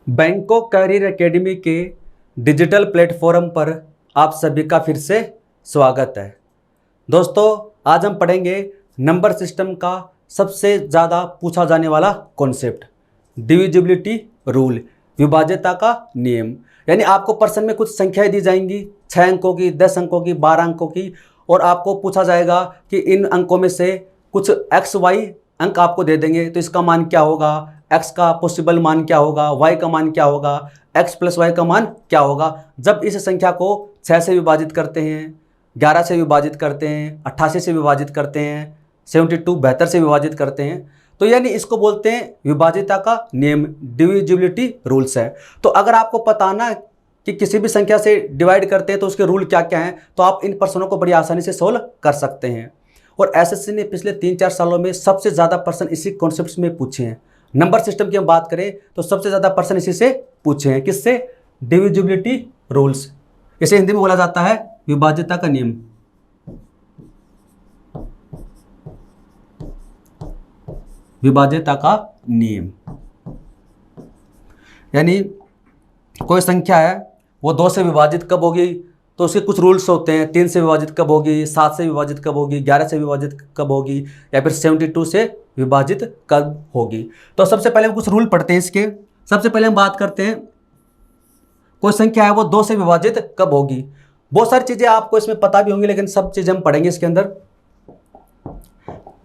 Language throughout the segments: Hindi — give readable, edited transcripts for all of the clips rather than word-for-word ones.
बैंकॉक कैरियर एकेडमी के डिजिटल प्लेटफॉर्म पर आप सभी का फिर से स्वागत है। दोस्तों, आज हम पढ़ेंगे नंबर सिस्टम का सबसे ज़्यादा पूछा जाने वाला कॉन्सेप्ट, डिविजिबिलिटी रूल, विभाज्यता का नियम। यानी आपको प्रश्न में कुछ संख्याएं दी जाएंगी, 6 अंकों की, 10 अंकों की, 12 अंकों की, और आपको पूछा जाएगा कि इन अंकों में से कुछ एक्स वाई अंक आपको दे देंगे तो इसका मान क्या होगा, x का पॉसिबल मान क्या होगा, y का मान क्या होगा, x प्लस वाई का मान क्या होगा। जब इस संख्या को 6 से विभाजित करते हैं, 11 से विभाजित करते हैं, 88 से विभाजित करते हैं, 72 से विभाजित करते हैं, तो यानी इसको बोलते हैं विभाज्यता का नियम, डिविजिबिलिटी रूल्स है। तो अगर आपको पता ना कि किसी भी संख्या से डिवाइड करते हैं तो उसके रूल क्या क्या हैं, तो आप इन प्रश्नों को बड़ी आसानी से सोल्व कर सकते हैं। और एसएससी ने पिछले 3-4 सालों में सबसे ज़्यादा प्रश्न इसी कॉन्सेप्ट्स में पूछे हैं। नंबर सिस्टम की हम बात करें तो सबसे ज़्यादा प्रश्न इसी से पूछे हैं। किससे? Divisibility rules. इसे हिंदी में बोला जाता है विभाज्यता का नियम। विभाज्यता का नियम यानी कोई संख्या है वो 2 से विभाजित कब होगी, तो उसके कुछ रूल्स होते हैं। 3 से विभाजित कब होगी, 7 से विभाजित कब होगी, 11 से विभाजित कब होगी, या फिर 72 से विभाजित कब होगी। तो सबसे पहले हम कुछ रूल पढ़ते हैं इसके। सबसे पहले हम बात करते हैं कोई संख्या है वो 2 से विभाजित कब होगी। बहुत सारी चीज़ें आपको इसमें पता भी होंगी, लेकिन सब चीज़ें हम पढ़ेंगे इसके अंदर।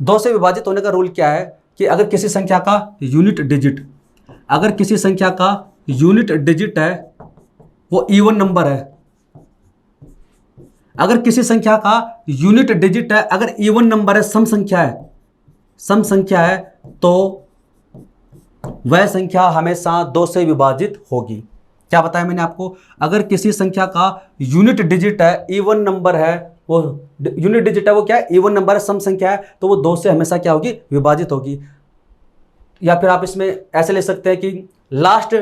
2 से विभाजित होने का रूल क्या है कि अगर किसी संख्या का यूनिट डिजिट, अगर किसी संख्या का यूनिट डिजिट है वो इवन नंबर है, अगर किसी संख्या का यूनिट डिजिट है, अगर इवन नंबर है, सम संख्या है, तो वह संख्या हमेशा 2 से विभाजित होगी। क्या बताया मैंने आपको? अगर किसी संख्या का यूनिट डिजिट है, इवन नंबर है, वो यूनिट डिजिट है, वो क्या है? इवन नंबर है, सम संख्या है, तो वो 2 से हमेशा क्या होगी? विभाजित होगी। या फिर आप इसमें ऐसे ले सकते हैं कि last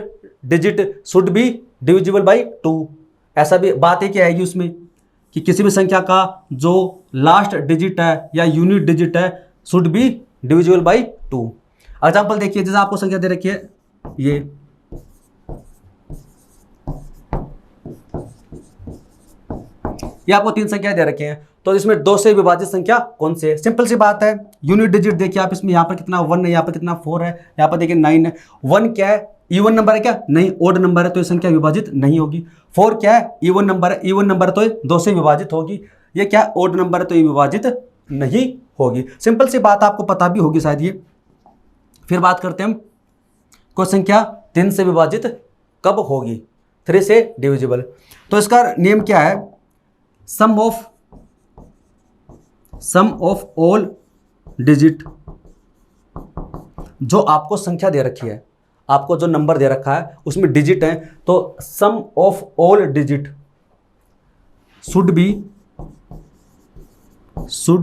digit should be divisible by 2। ऐसा भी बात है क्या आएगी उसमें कि किसी भी संख्या का जो लास्ट डिजिट है या यूनिट डिजिट है should be divisible by 2। Example देखिए, जैसे आपको संख्या दे रखी है ये आपको 3 संख्या दे रखी हैं, तो इसमें 2 से विभाजित संख्या कौन सी है? सिंपल सी बात है, यूनिट डिजिट देखिए आप इसमें, यहाँ पर कितना 1 है, यहाँ पर कितना 4 है, यहाँ पर देखिए 9 है। 1 क्या है? इवन नंबर है क्या? नहीं, ओड नंबर है, तो ये संख्या विभाजित नहीं होगी। 4 क्या है? इवन नंबर है, इवन नंबर तो 2 से विभाजित होगी। ये क्या है? ओड नंबर है, तो ये विभाजित नहीं होगी। सिंपल सी बात आपको पता भी होगी शायद ये। फिर बात करते हैं हम, कोई संख्या 3 से विभाजित कब होगी? 3 से डिविजिबल। तो इसका नियम क्या है? Sum of all digit. जो आपको संख्या दे रखी है, आपको जो नंबर दे रखा है उसमें डिजिट है, तो sum of all digit should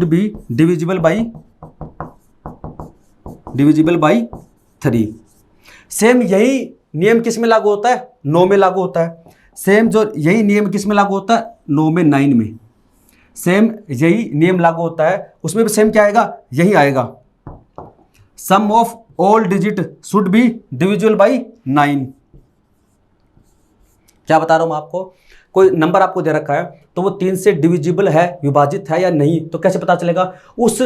be divisible by 3। Same यही नियम किस में लागू होता है? 9 में लागू होता है। सेम जो यही नियम किस में लागू होता है? 9 में, 9 में सेम यही नियम लागू होता है। उसमें भी सेम क्या आएगा? यही आएगा, sum of all digit should be divisible by 9। क्या बता रहा हूं मैं आपको? कोई नंबर आपको दे रखा है तो वो 3 से डिविजिबल है, विभाजित है या नहीं, तो कैसे पता चलेगा? उस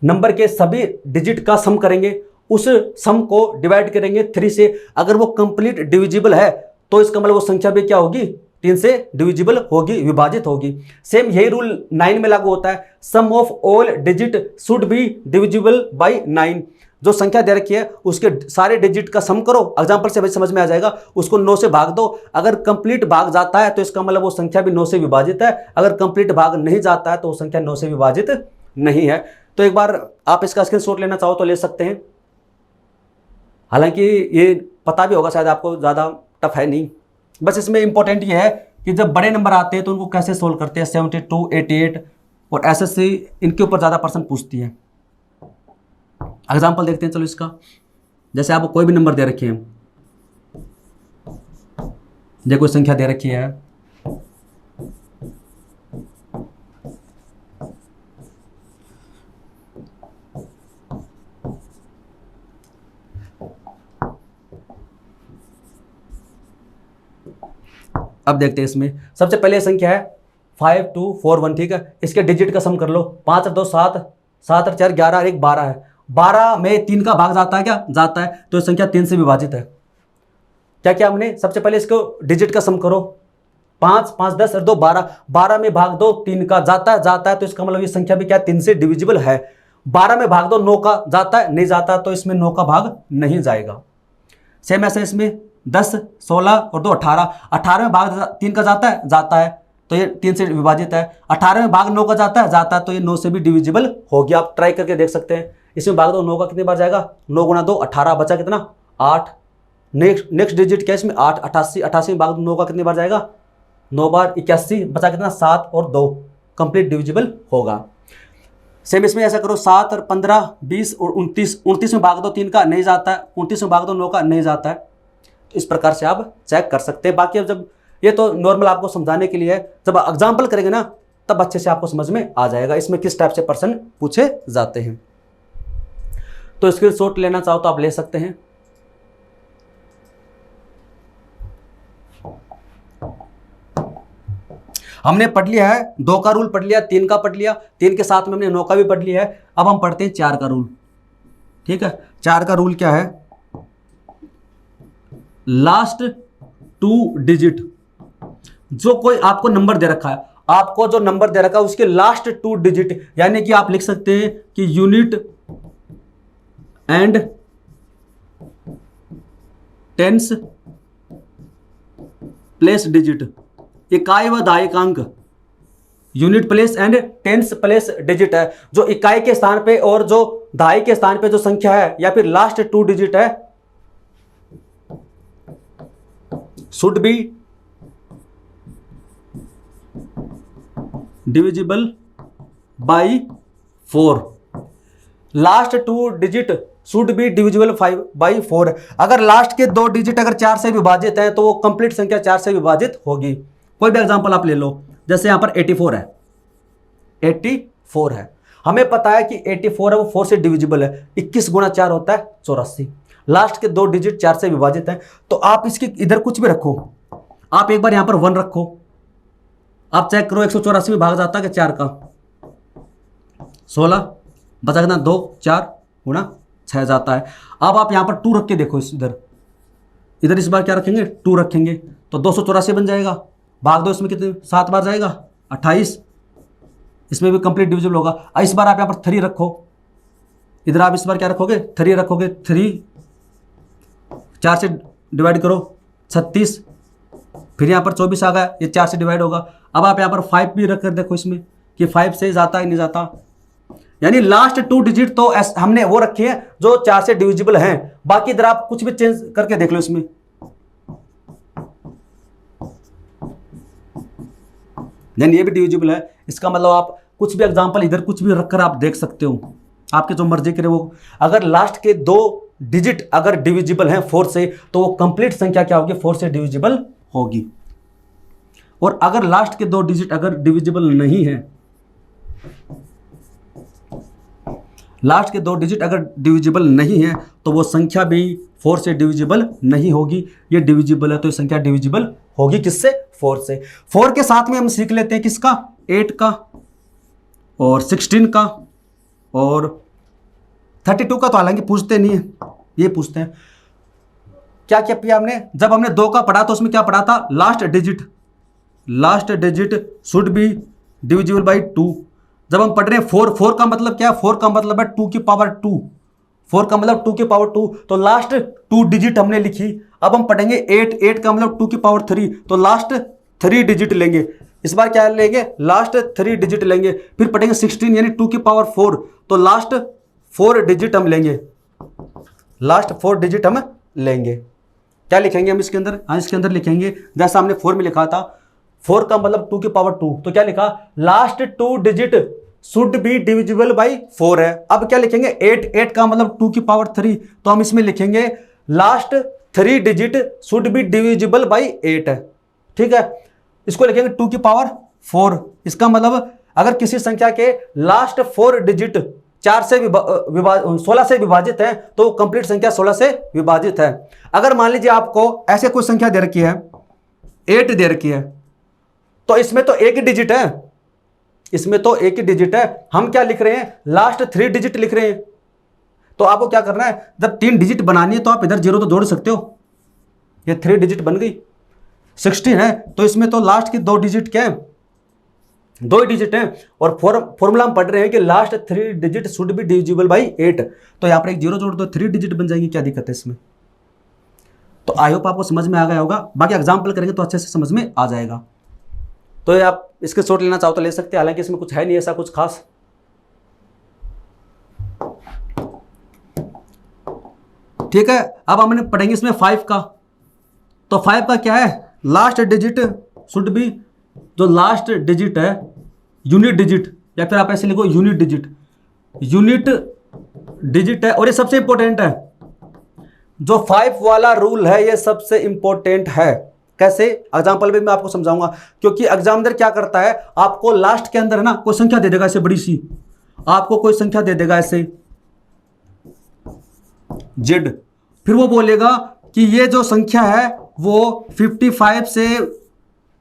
नंबर के सभी डिजिट का सम करेंगे, उस सम को डिवाइड करेंगे 3 से। अगर वो कंप्लीट डिविजिबल है तो इसका मतलब वो संख्या भी क्या होगी? 3 से डिविजिबल होगी, विभाजित होगी। सेम यही रूल 9 में लागू होता है, sum of all digit should be divisible by 9। जो संख्या दे रखी है उसके सारे डिजिट का सम करो, एग्जांपल से समझ में आ जाएगा। उसको 9 से भाग दो, अगर कंप्लीट भाग जाता है तो इसका मतलब वो संख्या भी 9 से विभाजित है, अगर कंप्लीट भाग नहीं जाता है तो वो संख्या 9 से विभाजित नहीं है। तो एक बार आप इसका स्क्रीनशॉट लेना चाहो तो ले सकते हैं। हालांकि ये पता भी होगा शायद आपको, ज़्यादा टफ है नहीं। बस इसमें इंपॉर्टेंट ये है कि जब बड़े नंबर आते हैं तो उनको कैसे सोल्व करते हैं। 72, 88 और एसएससी इनके ऊपर ज़्यादा प्रश्न पूछती है। एग्जाम्पल देखते हैं चलो इसका। जैसे आपको कोई भी नंबर दे रखे हैं, जैसे कोई संख्या दे रखी है, अब देखते हैं इसमें सबसे पहले संख्या है 5241, ठीक है। इसके डिजिट का सम कर लो, 5 और 2 7, 7 और 4 11 और 1 12 है। 12 में 3 का भाग जाता है क्या? जाता है। तो संख्या 3 से विभाजित है। क्या क्या हमने सबसे पहले इसको डिजिट का सम करो, 5 5 10 और 2 12, 12 में भाग दो 3 का जाता है, तो इसका मतलब ये संख्या भी क्या 3 से डिविजिबल है। 12 में भाग दो 9 का जाता है, नहीं जाता, तो इसमें 9 का भाग नहीं जाएगा। सेम ऐसे इसमें 10 16 और 2 18, 18 में भाग 3 का जाता है, तो ये 3 से विभाजित है। 18 में भाग 9 का जाता है, तो ये 9 से भी डिविजिबल होगी। आप ट्राई करके देख सकते हैं। इसमें भाग दो 9 का कितनी बार जाएगा? 9 गुना 2 18, बचा कितना? 8। नेक्स्ट डिजिट क्या इसमें? 8। 88, 88 में भाग 9 का कितनी बार जाएगा? 9 बार 81, बचा कितना? 7 और 2, कंप्लीट डिविजिबल होगा। सेम इसमें ऐसा करो, 7 और 15 20 और 29, 29 में भाग दो 3 का नहीं जाता है, 29 में भाग दो 9 का नहीं जाता है। तो इस प्रकार से आप चेक कर सकते हैं। बाकी अब जब ये तो नॉर्मल आपको समझाने के लिए है, जब एग्जाम्पल करेंगे ना तब अच्छे से आपको समझ में आ जाएगा इसमें किस टाइप से प्रश्न पूछे जाते हैं। तो स्क्रीनशॉट लेना चाहो तो आप ले सकते हैं। हमने पढ़ लिया है 2 का रूल, पढ़ लिया 3 का, पढ़ लिया 3 के साथ में हमने 9 का भी पढ़ लिया है। अब हम पढ़ते हैं 4 का रूल, ठीक है। 4 का रूल क्या है? लास्ट 2 डिजिट, जो कोई आपको नंबर दे रखा है, आपको जो नंबर दे रखा है उसके लास्ट 2 डिजिट, यानी कि आप लिख सकते हैं कि unit and tens place digit, इकाई व दहाइकांक, unit place and tens place digit है। जो इकाई के स्थान पे और जो दहाई के स्थान पे जो संख्या है या फिर लास्ट 2 डिजिट है, should be divisible by 4। Last 2 digit should be divisible by 4। अगर लास्ट के 2 डिजिट अगर 4 से विभाजित है तो वो कंप्लीट संख्या 4 से विभाजित होगी। कोई भी एग्जांपल आप ले लो, जैसे यहां पर 84 है, 84 है, हमें पता है कि 84 है वो 4 से डिविजिबल है। 21 गुणा 4 होता है 84। लास्ट के 2 डिजिट 4 से विभाजित हैं, तो आप इसके इधर कुछ भी रखो, आप एक बार यहां पर 1 रखो, आप चेक करो 184 में भाग जाता है कि 4 का? 16, बचा कितना? 2 4 गुणा 6 जाता है। अब आप यहां पर 2 रख के देखो, इधर इस बार क्या रखेंगे? 2 रखेंगे, तो 284 बन जाएगा। भाग दो, इसमें कितने 7 बार जाएगा? 28, इसमें भी कंप्लीट डिविजिबल होगा। इस बार आप यहां पर 3 रखो, इधर आप इस बार क्या रखोगे? 3 रखोगे। 3 4 से डिवाइड करो 36, फिर यहाँ पर 24 आ गया, ये 4 से डिवाइड होगा। अब आप यहाँ पर 5 भी रख कर देखो इसमें कि 5 से जाता है नहीं जाता। यानी लास्ट 2 डिजिट तो हमने वो रखे हैं जो 4 से डिविजिबल हैं। बाकी इधर आप कुछ भी चेंज करके देख लो इसमें, यानी ये भी डिविजिबल है। इसका मतलब आप कुछ भी एग्जांपल इधर कुछ भी रखकर आप देख सकते हो, आपके जो मर्जी करे वो। अगर लास्ट के 2 डिजिट अगर डिविजिबल हैं 4 से, तो वो कंप्लीट संख्या क्या होगी? 4 से डिविजिबल होगी। और अगर लास्ट के 2 डिजिट अगर डिविजिबल नहीं है, लास्ट के 2 डिजिट अगर डिविजिबल नहीं है, तो वो संख्या भी 4 से डिविजिबल नहीं होगी। ये डिविजिबल है तो ये संख्या डिविजिबल होगी किससे? 4 से। 4 के साथ में हम सीख लेते हैं किसका? 8 का और 16 का और 32 का तो हालांकि पूछते नहीं है, ये पूछते हैं। क्या क्या किया हमने? जब हमने 2 का पढ़ा तो उसमें क्या पढ़ा था? Last digit should be divisible by 2। जब हम पढ़ रहे हैं 4 का मतलब क्या है? 4 का मतलब है 2 की पावर 2। 4 का मतलब 2 की पावर 2, तो लास्ट 2 डिजिट हमने लिखी। अब हम पढ़ेंगे 8 का मतलब 2 की पावर 3, तो लास्ट 3 डिजिट लेंगे। इस बार क्या लेंगे? लास्ट 3 डिजिट लेंगे। फिर पढ़ेंगे 16 यानी 2 की पावर 4, तो लास्ट 4 डिजिट हम लेंगे। लास्ट 4 डिजिट हम लेंगे। क्या लिखेंगे हम इसके अंदर? हाँ, इसके अंदर लिखेंगे जैसा हमने 4 में लिखा था। 4 का मतलब 2 की पावर 2, तो क्या लिखा? Last 2 digit should be divisible by 4 है। अब क्या लिखेंगे? 8 का मतलब 2 की पावर 3, तो हम इसमें लिखेंगे last 3 digit should be divisible by 8 है। ठीक है, इसको लिखेंगे 2 की पावर 4। इसका मतलब अगर किसी संख्या के लास्ट 4 डिजिट 16 से विभाजित है तो कंप्लीट संख्या 16 से विभाजित है। अगर मान लीजिए आपको ऐसे कोई संख्या दे रखी है 8 दे रखी है, तो इसमें तो एक ही डिजिट है, इसमें तो एक ही डिजिट है। हम क्या लिख रहे हैं, लास्ट 3 डिजिट लिख रहे हैं। तो आपको क्या करना है, जब 3 डिजिट बनानी है तो आप इधर 0 तो जोड़ सकते हो, ये 3 डिजिट बन गई। 16 है तो इसमें तो लास्ट की 2 डिजिट क्या है, 2 ही डिजिट हैं, और फॉर्मूला हम पढ़ रहे हैं कि last 3 digit should be divisible by 8। तो यहां पर एक 0 जोड़ दो, 3 डिजिट बन जाएंगी, क्या दिक्कत है इसमें। तो आई होप आपको समझ में आ गया होगा, बाकी एग्जाम्पल करेंगे तो अच्छे से समझ में आ जाएगा। तो ये आप इसके शॉट लेना चाहो तो ले सकते हैं, हालांकि इसमें कुछ है नहीं ऐसा कुछ खास। ठीक है, अब हमने पढ़ेंगे इसमें 5 का। तो 5 का क्या है, लास्ट डिजिट शुड बी, जो लास्ट डिजिट है यूनिट डिजिट, या फिर आप ऐसे लिखो यूनिट डिजिट, यूनिट डिजिट है। और ये सबसे इंपॉर्टेंट है, जो 5 वाला रूल है ये सबसे इंपॉर्टेंट है। कैसे, एग्जांपल भी मैं आपको समझाऊंगा, क्योंकि एग्जामिनर क्या करता है, आपको लास्ट के अंदर है ना कोई संख्या दे देगा ऐसे बड़ी सी, आपको कोई संख्या दे देगा ऐसे जेड, फिर वो बोलेगा कि ये जो संख्या है वो 55 से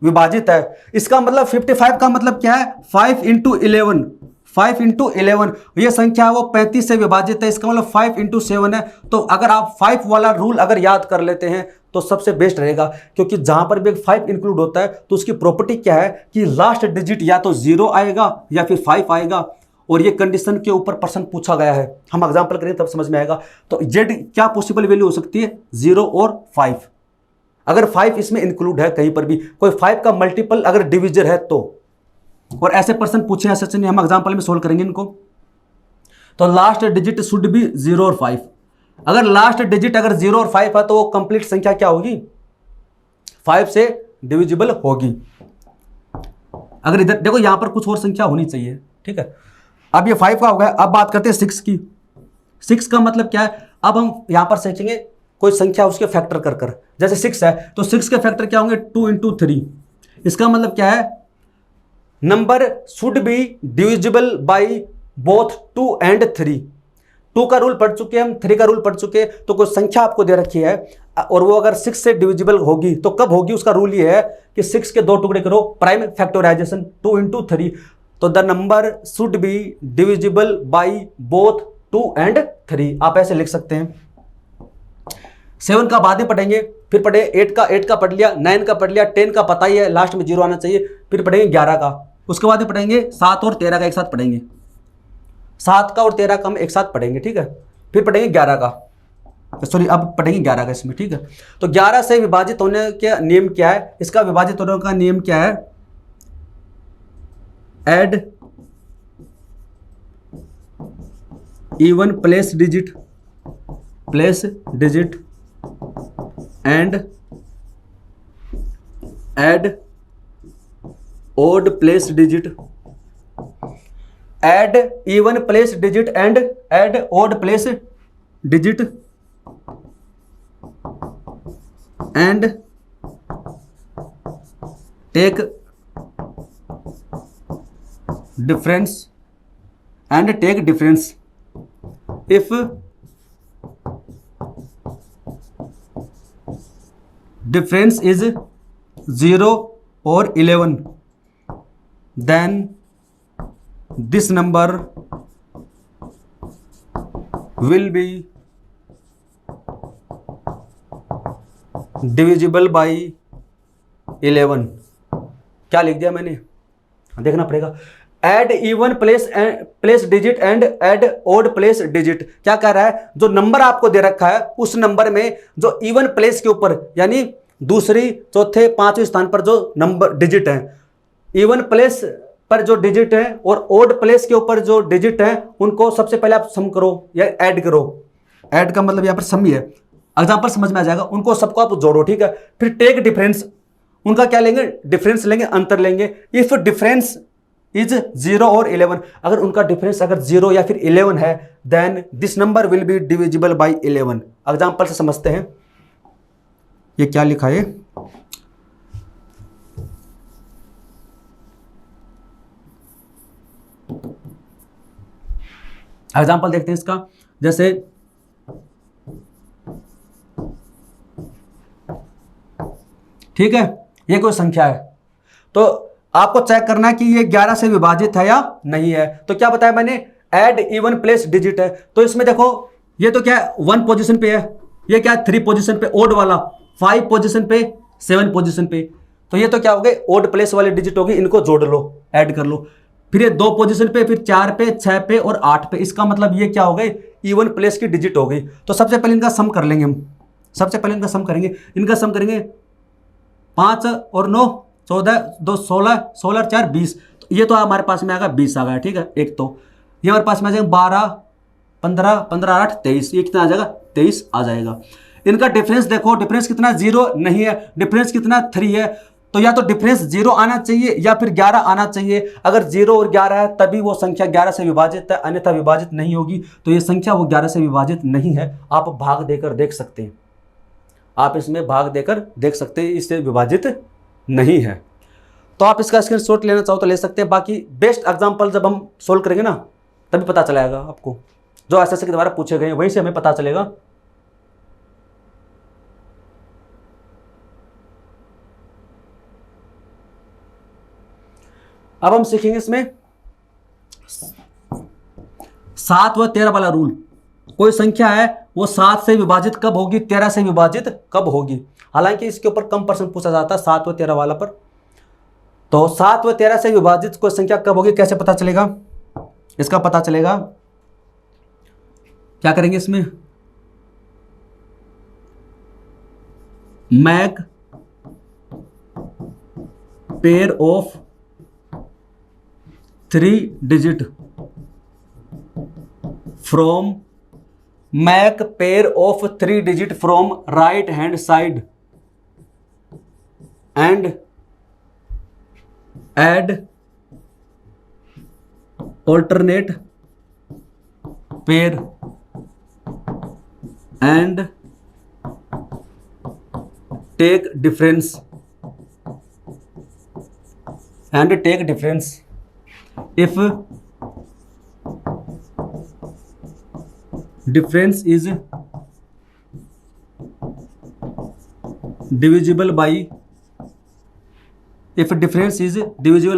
विभाजित है। इसका मतलब 55 का मतलब क्या है, 5 इंटू 11, 5 इंटू 11, ये संख्या है वो 35 से विभाजित है, इसका मतलब 5 इंटू 7 है। तो अगर आप 5 वाला रूल अगर याद कर लेते हैं तो सबसे बेस्ट रहेगा, क्योंकि जहां पर भी एक 5 इंक्लूड होता है तो उसकी प्रॉपर्टी क्या है कि लास्ट डिजिट या तो 0 आएगा या फिर 5 आएगा, और ये कंडीशन के ऊपर प्रश्न पूछा गया है। हम एग्जांपल करें तब समझ में आएगा। तो जेड क्या पॉसिबल वैल्यू हो सकती है, 0 और 5। अगर 5 इसमें इंक्लूड है, कहीं पर भी कोई 5 का मल्टीपल अगर डिविजर है तो, और ऐसे प्रश्न पूछे हैं सचिन, हम एग्जांपल में सोल्व करेंगे इनको। तो लास्ट डिजिट शुड बी 0 और 5। अगर लास्ट डिजिट अगर 0 और 5 है तो वो कंप्लीट संख्या क्या होगी, 5 से डिविजिबल होगी। अगर इधर देखो यहां पर कुछ और संख्या होनी चाहिए, ठीक है। अब ये 5 का हो गया, अब बात करते हैं 6 की। 6 का मतलब क्या है, अब हम यहां पर सोचेंगे कोई संख्या उसके फैक्टर कर कर, जैसे 6 है तो 6 के फैक्टर क्या होंगे, 2 इंटू 3। इसका मतलब क्या है, number should be divisible by both 2 and 3। 2 का रूल पढ़ चुके हैं हम, 3 का रूल पढ़ चुके हैं। तो कोई संख्या आपको दे रखी है और वो अगर 6 से डिविजिबल होगी तो कब होगी, उसका रूल ये है कि 6 के 2 टुकड़े करो, प्राइम फैक्टराइजेशन 2 इंटू 3। तो the number should be divisible by both 2 and 3, आप ऐसे लिख सकते हैं। 7 का बाद में पढ़ेंगे, फिर पढ़े 8 का पढ़ लिया, 9 का पढ़ लिया, 10 का पता ही है लास्ट में 0 आना चाहिए, फिर पढ़ेंगे 11 का, उसके बाद में पढ़ेंगे 7 और 13 का एक साथ पढ़ेंगे, 7 का और 13 का हम एक साथ पढ़ेंगे, ठीक है। फिर पढ़ेंगे 11 का, सॉरी अब पढ़ेंगे 11 का इसमें, ठीक है। तो 11 से विभाजित होने का नियम क्या है, इसका विभाजित होने का नियम क्या है, add even place digit and add odd place digit, add even place digit and add odd place digit and take difference if difference is 0 or 11, then this number will be divisible by 11। क्या लिख दिया मैंने, देखना पड़ेगा। Add even place digit and add odd place digit क्या कह रहा है, जो नंबर आपको दे रखा है उस नंबर में जो इवन प्लेस के ऊपर यानी दूसरी चौथे पांचवें स्थान पर जो नंबर डिजिट है, इवन प्लेस पर जो डिजिट है और ओड प्लेस के ऊपर जो डिजिट है, उनको सबसे पहले आप सम करो या ऐड करो। ऐड का मतलब यहां पर सम ही है, एग्जांपल समझ में आ जाएगा। उनको सबको आप जोड़ो, ठीक है। फिर टेक डिफरेंस, उनका क्या लेंगे, डिफरेंस लेंगे, अंतर लेंगे। इफ डिफरेंस इज 0 और 11, अगर उनका डिफरेंस अगर 0 या फिर 11 है, then this number will be divisible by 11। Example से समझते हैं, ये क्या लिखा है, एग्जांपल देखते हैं इसका। जैसे ठीक है, ये कोई संख्या है, तो आपको चेक करना है कि ये 11 से विभाजित है या नहीं है। तो क्या बताया मैंने, ऐड इवन प्लेस डिजिट है। तो इसमें देखो ये तो क्या है 1 पोजीशन पे है, ये क्या है 3 पोजीशन पे, ओड वाला 5 पोजीशन पे, 7 पोजीशन पे। तो ये तो क्या हो गए ओड प्लेस वाले डिजिट होगी, इनको जोड़ लो, ऐड कर लो। फिर ये 2 पोजीशन पे, फिर 4 पे, 6 पे और 8 पे। इसका मतलब ये क्या हो गए इवन प्लेस की डिजिट हो गई। तो सबसे पहले इनका सम कर लेंगे हम, सबसे पहले इनका सम करेंगे, इनका सम करेंगे 5 और 9 14, 2 16, 16 4 20। तो ये तो हमारे पास में आएगा 20 आ गया, ठीक है। एक तो ये हमारे पास में आ जाएगा 12 15 15 8 23, ये कितना आ जाएगा 23 आ जाएगा। इनका डिफरेंस देखो, डिफरेंस कितना 0 नहीं है, डिफरेंस कितना 3 है। तो या तो डिफरेंस 0 आना चाहिए या फिर 11 आना चाहिए। अगर 0 और 11 है तभी वो संख्या 11 से विभाजित है, अन्यथा विभाजित नहीं होगी। तो ये संख्या वो 11 से विभाजित नहीं है। आप भाग देकर देख सकते हैं, आप इसमें भाग देकर देख सकते हैं, इससे विभाजित नहीं है। तो आप इसका स्क्रीनशॉट लेना चाहो तो ले सकते हैं। बाकी बेस्ट एग्जांपल जब हम सोल्व करेंगे ना तभी पता चलेगा आपको, जो एसएससी के द्वारा पूछे गए वहीं से हमें पता चलेगा। अब हम सीखेंगे इसमें 7 व 13 वाला रूल। कोई संख्या है वो 7 से विभाजित कब होगी, 13 से विभाजित कब होगी। हालांकि इसके ऊपर कम प्रश्न पूछा जाता है 7 व 13 वाला पर। तो 7 व 13 से विभाजित कोई संख्या कब होगी, कैसे पता चलेगा, इसका पता चलेगा क्या करेंगे इसमें, make pair of 3 digit from, make pair of 3 digit from right hand side and add alternate pair and take difference if difference is divisible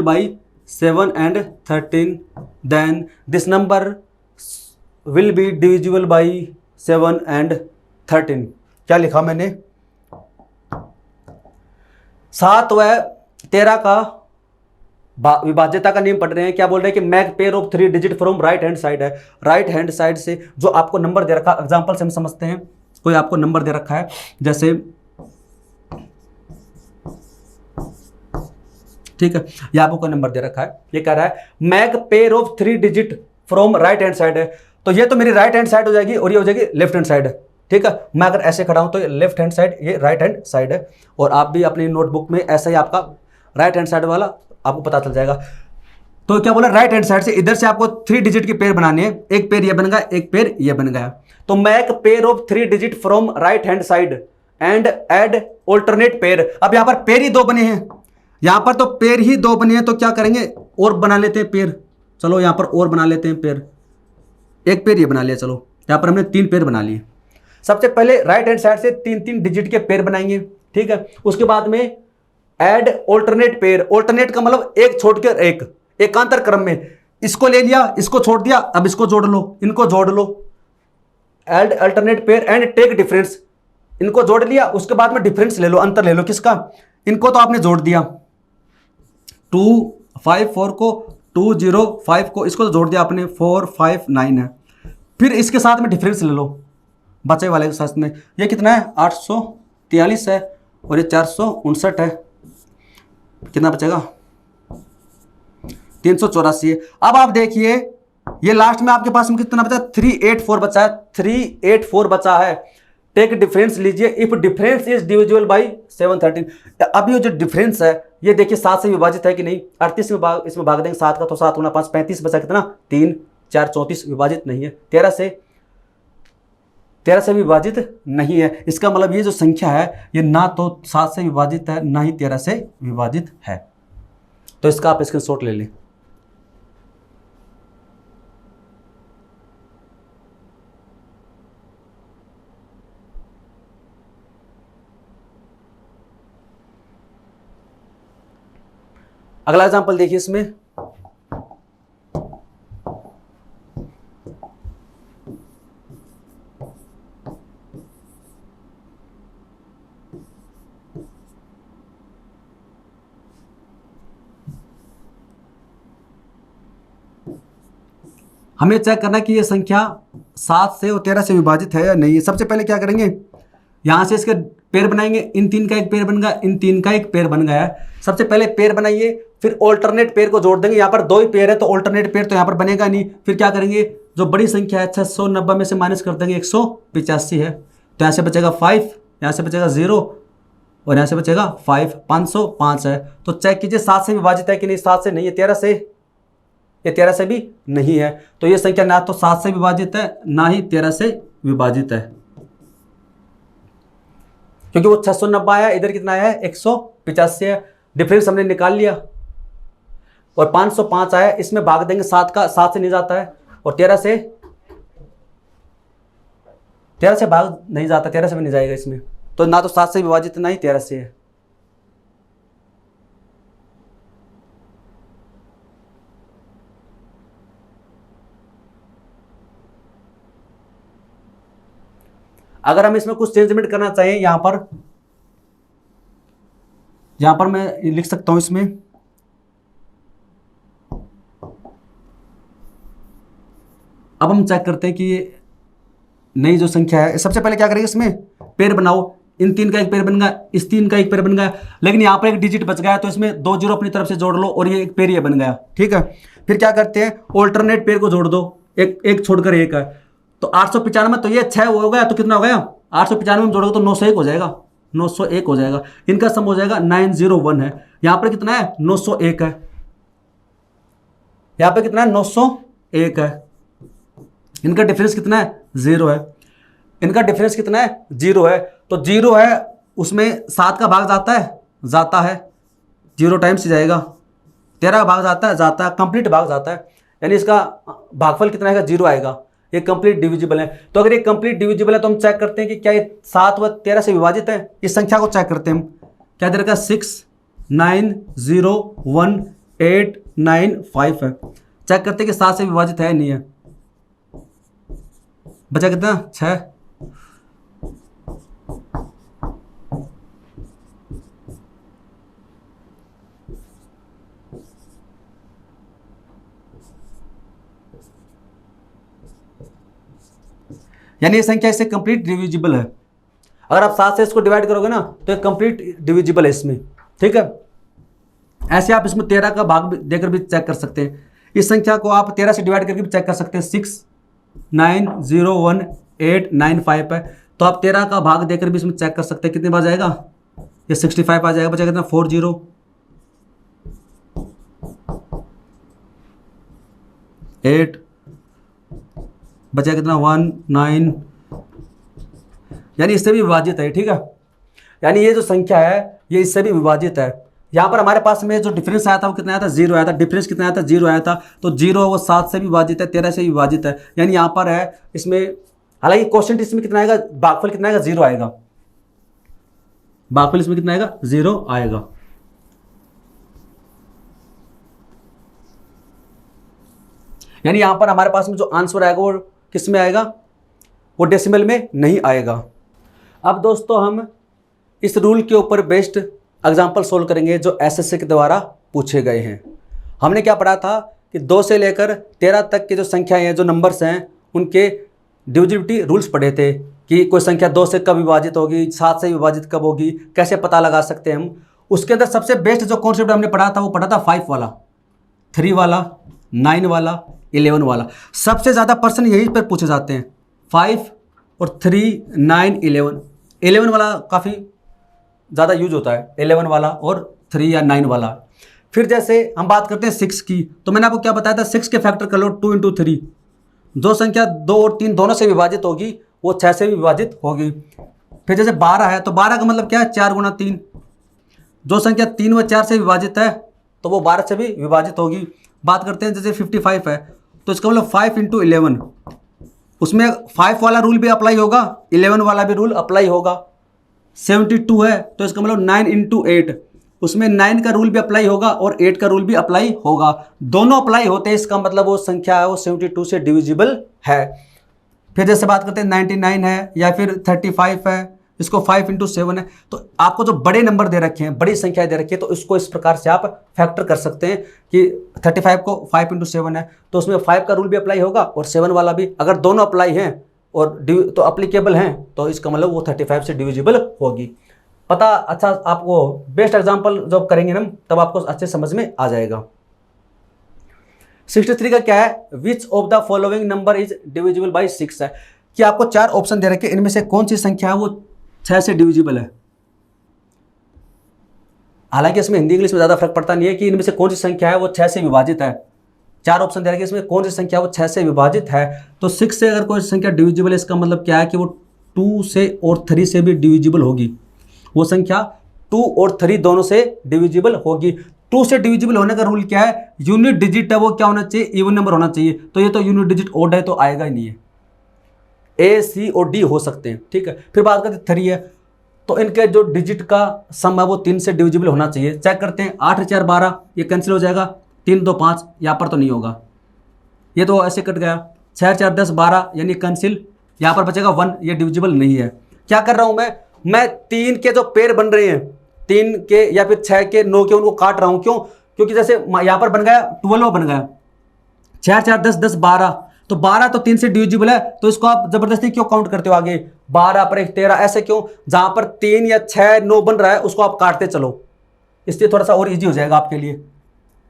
by 7 and 13, then this number will be divisible by 7 and 13। क्या लिखा मैंने, 7 व 13 का विभाज्यता का नियम पढ़ रहे हैं। क्या बोल रहे हैं कि make pair of 3 digit from right hand side है। राइट हैंड साइड से जो आपको नंबर दे रखा, एग्जांपल से हम समझते हैं। कोई आपको नंबर दे रखा है, जैसे ठीक है, ये आपको कोई नंबर दे रखा है, ये कह रहा है make pair of 3 digit from right hand side है। तो ये तो मेरी राइट हैंड साइड हो जाएगी और ये हो जाएगी लेफ्ट हैंड साइड, ठीक है। मैं अगर ऐसे खड़ा हूं तो ये लेफ्ट हैंड साइड, ये राइट हैंड साइड है। और आप भी अपनी नोटबुक में ऐसा ही आपका राइट हैंड साइड वाला आपको पता चल जाएगा। तो क्या बोला, राइट हैंड साइड से इधर से आपको 3 डिजिट की पेयर बनानी है। एक पेयर ये बन गया, एक पेयर ये बन गया। तो make pair of 3 digit from right hand side and add alternate pair. अब यहां पर पेयर ही 2 बने हैं, यहां पर तो पेयर ही 2 बने हैं। तो क्या करेंगे, और बना लेते हैं पेयर। चलो यहां पर और बना लेते हैं पेयर, एक पेयर ये बना लिया। चलो यहां पर हमने 3 पेयर बना लिए। सबसे पहले राइट हैंड साइड से 3 डिजिट के पेयर बनाएंगे, ठीक है। उसके बाद में ऐड ऑल्टरनेट पेयर। ऑल्टरनेट का मतलब एक छोड़कर एक, एकांतर क्रम में। इसको ले लिया, इसको छोड़ दिया, अब इसको जोड़ लो, इनको जोड़ लो। Add alternate pair and take difference. इनको जोड़ लिया, उसके बाद में डिफरेंस ले लो, अंतर ले लो। किसका, इनको तो आपने जोड़ दिया, 2 5 4 को, 2 0 5 को, इसको तो जोड़ दिया आपने, 4 5 9 है। फिर इसके साथ में डिफरेंस ले लो, बचे वाले के साथ में। ये कितना है, 843 है और ये 459 है। कितना बचेगा, 384 है। अब आप देखिए ये लास्ट में आपके पास में कितना बचा, 384 बचा है, 384 बचा है। टेक डिफरेंस लीजिए, if difference is divisible by 713। अब ये जो डिफरेंस है ये देखिए 7 से विभाजित है कि नहीं। 38 में इसमें भाग देंगे 7 का, तो 7 गुना 5 35 बचा कितना, 3 4 34, विभाजित नहीं है। 13 से विभाजित नहीं है। इसका मतलब ये जो संख्या है ये ना तो 7 से विभाजित है ना ही 13 से विभाजित है। तो इसका आप स्क्रीनशॉट ले लें। अगला एग्जाम्पल देखिए इसमें, हमें चेक करना कि ये संख्या 7 से और 13 से विभाजित है या नहीं। सबसे पहले क्या करेंगे, यहाँ से इसके पेड़ बनाएंगे, इन तीन का एक पेड़ बन गया, इन तीन का एक पेड़ बन गया है। सबसे पहले पेड़ बनाइए, फिर ऑल्टरनेट पेड़ को जोड़ देंगे। यहाँ पर 2 ही पेड़ है तो ऑल्टरनेट पेड़ तो यहाँ पर बनेगा नहीं। फिर क्या करेंगे, जो बड़ी संख्या है 690 में से माइनस कर देंगे 185 है, तो यहाँ से बचेगा 5, यहाँ से बचेगा 0 और यहाँ से बचेगा 5, 505 है। तो चेक कीजिए 7 से विभाजित है कि नहीं। 7 से नहीं है, 13 से, ये 13 से भी नहीं है। तो ये संख्या ना तो 7 से विभाजित है ना ही 13 से विभाजित है, क्योंकि वो 690 आया, इधर कितना आया है 185 है। डिफरेंस हमने निकाल लिया और 505 आया, इसमें भाग देंगे 7 का, 7 से नहीं जाता है और 13 से भाग नहीं जाता, 13 से भी नहीं जाएगा इसमें। तो ना तो 7 से विभाजित ना ही 13 से है। अगर हम इसमें कुछ चेंजमेंट करना चाहें, यहां पर मैं लिख सकता हूं इसमें, अब हम चेक करते हैं कि ये नई जो संख्या है, सबसे पहले क्या करेंगे, इसमें पेड़ बनाओ। इन तीन का एक पेड़ बन गया, इस तीन का एक पेड़ बन गया, लेकिन यहाँ पर एक डिजिट बच गया, तो इसमें 2 जीरो अपनी तरफ से जोड़ लो और ये एक पेड़ ये बन गया। ठीक है, फिर क्या करते हैं, ऑल्टरनेट पेड़ को जोड़ दो, एक छोड़कर एक है, तो 895, तो ये 6 हो गया, तो कितना हो गया 895 में जोड़ोगे तो 901 हो जाएगा, 901 हो जाएगा। इनका सम हो जाएगा 901 है। यहाँ पर कितना है 901 है, यहाँ पे कितना है 901 है। इनका डिफरेंस कितना है 0 है, इनका डिफरेंस कितना है 0 है। तो 0 है, उसमें 7 का भाग जाता है 0 टाइम्स जाएगा, 13 का भाग जाता है, कंप्लीट भाग जाता है, यानी इसका भागफल कितना आएगा 0 आएगा। ये कंप्लीट डिविजिबल है। तो अगर ये कंप्लीट डिविजिबल है तो हम चेक करते हैं कि क्या ये 7 व 13 से विभाजित है। इस संख्या को चेक करते हैं हम, क्या दे रखा है 6901895 है। चेक करते हैं कि 7 से विभाजित है नहीं है। बचा कितना 6, यानी ये संख्या इससे कंप्लीट डिविजिबल है। अगर आप 7 से इसको डिवाइड करोगे ना तो ये कंप्लीट डिविजिबल है इसमें। ठीक है, ऐसे आप इसमें 13 का भाग देकर भी चेक कर सकते हैं। इस संख्या को आप 13 से डिवाइड करके भी चेक कर सकते हैं। 6901895 है, तो आप 13 का भाग देकर भी इसमें चेक कर सकते हैं। कितने बार जाएगा, ये 65 आ जाएगा। बचा कितना 40, 8, बचा कितना 19, यानी इससे भी विभाजित है। ठीक है, यानी ये जो संख्या है ये इससे भी विभाजित है। यहाँ पर हमारे पास में जो डिफरेंस आया था वो कितना आया था 0 आया था। डिफरेंस कितना आया था 0 आया था, तो 0 वो 7 से भी विभाजित है, 13 से भी विभाजित है, यानी यहाँ पर है इसमें। हालांकि क्वेश्चन इसमें कितना आएगा, भागफल कितना आएगा 0 आएगा, भागफल इसमें कितना आएगा 0 आएगा। यानी यहाँ पर हमारे पास में जो आंसर आएगा वो किस में आएगा, वो डेसिमल में नहीं आएगा। अब दोस्तों हम इस रूल के ऊपर बेस्ड एग्जाम्पल सोल्व करेंगे जो एसएससी के द्वारा पूछे गए हैं। हमने क्या पढ़ा था कि 2 से लेकर 13 तक की जो संख्याएं हैं, जो नंबर्स हैं, उनके डिविजिबिलिटी रूल्स पढ़े थे कि कोई संख्या 2 से कब विभाजित होगी, 7 से विभाजित कब होगी, कैसे पता लगा सकते हैं हम। उसके अंदर सबसे बेस्ट जो कॉन्सेप्ट हमने पढ़ा था वो पढ़ा था 5 वाला, 3 वाला, 9 वाला, 11 वाला। सबसे ज़्यादा पर्सन यही पर पूछे जाते हैं, 5 और 3, 9, 11। 11 वाला काफ़ी ज़्यादा यूज होता है, 11 वाला और 3 या 9 वाला। फिर जैसे हम बात करते हैं 6 की, तो मैंने आपको क्या बताया था, 6 के फैक्टर कर लो 2 × 3। जो संख्या 2 और 3 दोनों से विभाजित होगी वो 6 से भी विभाजित होगी। फिर जैसे 12 है, तो 12 का मतलब क्या है 4 × 3। जो संख्या 3 व 4 से विभाजित है तो वो 12 से भी विभाजित होगी। बात करते हैं जैसे 55 है, तो इसका मतलब 5 × 11, उसमें 5 वाला रूल भी अप्लाई होगा, 11 वाला भी रूल अप्लाई होगा। 72 है, तो इसका मतलब 9 × 8, उसमें 9 का रूल भी अप्लाई होगा और 8 का रूल भी अप्लाई होगा, दोनों अप्लाई होते हैं, इसका मतलब वो संख्या है वो 72 से डिविजिबल है। फिर जैसे बात करते हैं 99 है या फिर 35 है, इसको 5 × 7 है, तो आपको जो बड़े नंबर दे रखे हैं, बड़ी संख्या दे रखी है, तो इसको इस प्रकार से आप फैक्टर कर सकते हैं कि 35 को 5 × 7 है तो उसमें 5 का रूल भी अप्लाई होगा और 7 वाला भी, अगर दोनों अप्लाई हैं और तो अप्लीकेबल हैं तो इसका मतलब वो 35 से डिविजिबल होगी। पता अच्छा, आपको बेस्ट एग्जाम्पल जब करेंगे ना तब आपको अच्छे समझ में आ जाएगा। 63 का क्या है, which of the following number is divisible by 6 है, कि आपको 4 ऑप्शन दे रखे, इनमें से कौन सी संख्या है वो 6 से डिविजिबल है। हालांकि इसमें हिंदी इंग्लिश में ज़्यादा फर्क पड़ता नहीं है कि इनमें से कौन सी संख्या है वो 6 से विभाजित है। 4 ऑप्शन दे रखे, इसमें कौन सी संख्या वो 6 से विभाजित है, तो 6 से अगर कोई संख्या डिविजिबल है इसका मतलब क्या है कि वो 2 से और 3 से भी डिविजिबल होगी, वो संख्या 2 और 3 दोनों से डिविजिबल होगी। 2 से डिविजिबल होने का रूल क्या है, यूनिट डिजिट है वो क्या होना चाहिए, इवन नंबर होना चाहिए, तो ये तो यूनिट डिजिट ओड है तो आएगा ही नहीं है, ए सी और डी हो सकते हैं, ठीक है। फिर बात करते हैं 3 है, तो इनके जो डिजिट का सम है वो 3 से डिविजिबल होना चाहिए। चेक करते हैं, 8 4 12 ये कैंसिल हो जाएगा, 3 2 5 यहाँ पर तो नहीं होगा, ये तो ऐसे कट गया, 6 4 10 12 यानी कैंसिल, यहाँ पर बचेगा 1, ये डिविजिबल नहीं है। क्या कर रहा हूँ मैं 3 के जो पेयर बन रहे हैं, 3 के या फिर 6 के 9 के, उनको काट रहा हूँ, क्यों, क्योंकि जैसे यहाँ पर बन गया 12 बन गया, 6 4 10 10 12, तो 12 तो 3 से डिविजिबल है, तो इसको आप जबरदस्ती क्यों काउंट करते हो आगे, 12 पर 1 13, ऐसे क्यों, जहां पर 3 या 6 9 बन रहा है उसको आप काटते चलो, इसलिए थोड़ा सा और इजी हो जाएगा आपके लिए।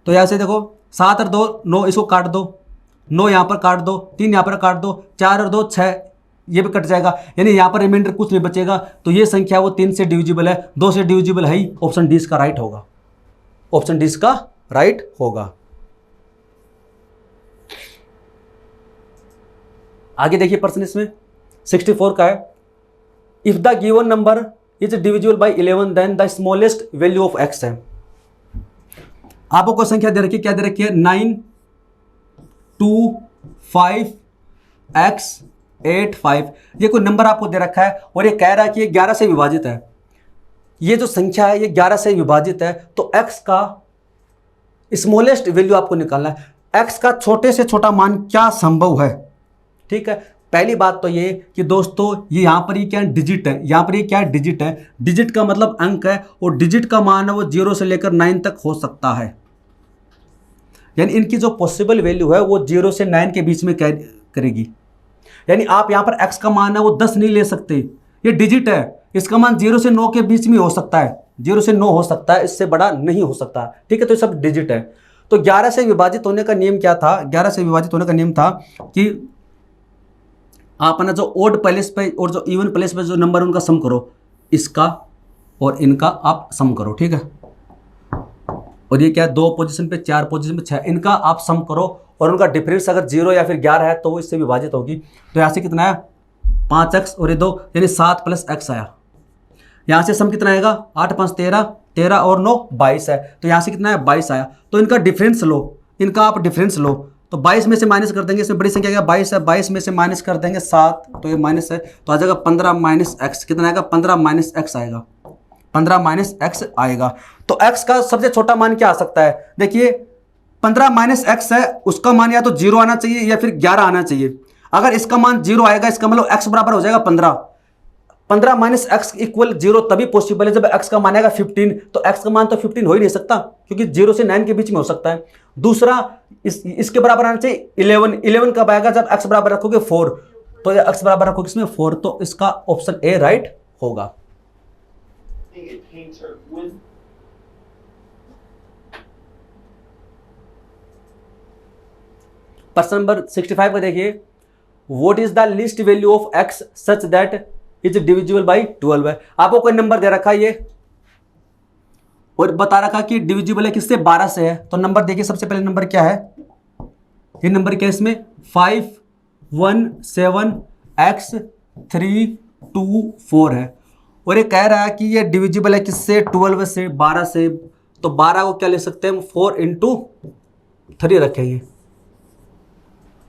तो यहाँ से देखो 7 और 2 9, इसको काट दो, 9 यहाँ पर काट दो, 3 यहाँ पर काट दो, 4 और 2 6, ये भी कट जाएगा, यानी यहाँ पर रिमाइंडर कुछ नहीं बचेगा, तो ये संख्या वो 3 से डिविजिबल है, 2 से डिविजिबल है ही, ऑप्शन डी इसका राइट होगा, ऑप्शन डी इसका राइट होगा। आगे देखिए प्रश्न इसमें 64 का है, if the given number is divisible by 11 then the smallest value of x है। आपको कोई संख्या दे रखी है, क्या दे रखी है, 9 2 5 x 8 5, ये कोई नंबर आपको दे रखा है और ये कह रहा है कि ये 11 से विभाजित है, ये जो संख्या है ये 11 से विभाजित है, तो x का स्मॉलेस्ट वैल्यू आपको निकालना है, x का छोटे से छोटा मान क्या संभव है, ठीक है। पहली बात तो ये कि दोस्तों ये यहाँ पर ये क्या है, डिजिट है, यहाँ पर ये क्या है, डिजिट है, डिजिट का मतलब अंक है, और डिजिट का मान है वो 0 से लेकर 9 तक हो सकता है, यानी इनकी जो पॉसिबल वैल्यू है वो 0 से 9 के बीच में करेगी, यानी आप यहाँ पर x का मान है वो 10 नहीं ले सकते, ये डिजिट है, इसका मान 0 से 9 के बीच में हो सकता है, 0 से 9 हो सकता है, इससे बड़ा नहीं हो सकता, ठीक है, तो ये सब डिजिट है। तो 11 से विभाजित होने का नियम क्या था, 11 से विभाजित होने का नियम था कि आप ना जो ओड प्लेस पे और जो इवन प्लेस पे जो नंबर उनका सम करो, इसका और इनका आप सम करो, ठीक है, और ये क्या है, 2 पोजीशन पे 4 पोजीशन पे 6, इनका आप सम करो और उनका डिफरेंस अगर 0 या फिर 11 है तो वो इससे विभाजित होगी। तो यहाँ से कितना है 5x और ये 2 यानी 7 + x आया, यहाँ से सम कितना आएगा 8 5 13, 13 और 9 22 है, तो यहाँ से कितना है 22 आया, तो इनका डिफरेंस लो, इनका आप डिफरेंस लो, तो 22 में से माइनस कर देंगे, इसमें बड़ी संख्या क्या 22 है, 22 में से माइनस कर देंगे 7, तो ये माइनस है, तो आ जाएगा 15 - x, कितना आएगा 15 - x आएगा, 15 - x आएगा। तो x का सबसे छोटा मान क्या आ सकता है, देखिए 15 - x है, उसका मान या तो 0 आना चाहिए या फिर 11 आना चाहिए, अगर इसका मान 0 आएगा इसका मतलब x बराबर हो जाएगा 15, 15 - x = 0 तभी पॉसिबल है जब x का मान आएगा 15, तो x का मान तो 15 हो ही नहीं सकता क्योंकि 0 से 9 के बीच में हो सकता है। दूसरा इसके बराबर आना चाहिए 11, 11 कब आएगा जब x बराबर रखोगे 4, तो x बराबर रखोगे इसमें 4, तो इसका ऑप्शन ए राइट होगा। प्रश्न नंबर 65 का देखिए, what is the least value of x such that is divisible by 12 है। आपको कोई नंबर दे रखा है ये और बता रखा कि डिविजिबल है किससे 12 से है, तो नंबर देखिए सबसे पहले नंबर क्या है, ये नंबर क्या है इसमें 5 1 7 x 3 2 4 है, और ये कह रहा है कि ये डिविजिबल है किससे 12 से 12 से, तो 12 को क्या ले सकते हैं 4 × 3 रखेंगे,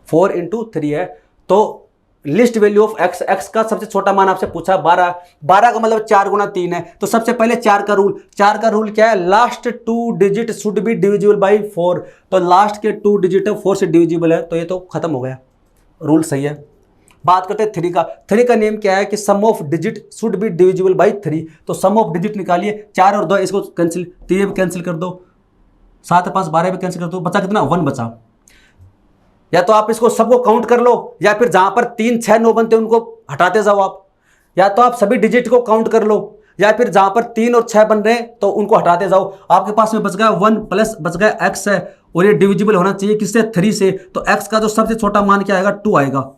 4 × 3 है, तो list value of x, x का सबसे छोटा मान आपसे पूछा 12, 12 का मतलब 4 गुना 3 है। तो सबसे पहले 4 का रूल, 4 का रूल क्या है, last 2 digit should be divisible by 4। तो लास्ट के 2 डिजिट 4 से डिविजिबल है, तो ये तो खत्म हो गया, रूल सही है। बात करते हैं 3 का। 3 का नियम क्या है कि sum of digit should be divisible by 3। तो सम ऑफ डिजिट निकालिए, 4 और 2 इसको कैंसिल, तो ये भी कैंसिल कर दो, 7 5 12 भी कैंसिल कर दो, बचा कितना, 1 बचा। या तो आप इसको सबको काउंट कर लो, या फिर जहां पर 3 6 9 बनते हैं उनको हटाते जाओ आप, या तो आप सभी डिजिट को काउंट कर लो, या फिर जहां पर 3 और 6 बन रहे हैं तो उनको हटाते जाओ। आपके पास में बच गया 1 प्लस बच गया एक्स है, और ये डिविजिबल होना चाहिए किससे, 3 से। तो एक्स का जो सबसे छोटा मान क्या आएगा, 2 आएगा।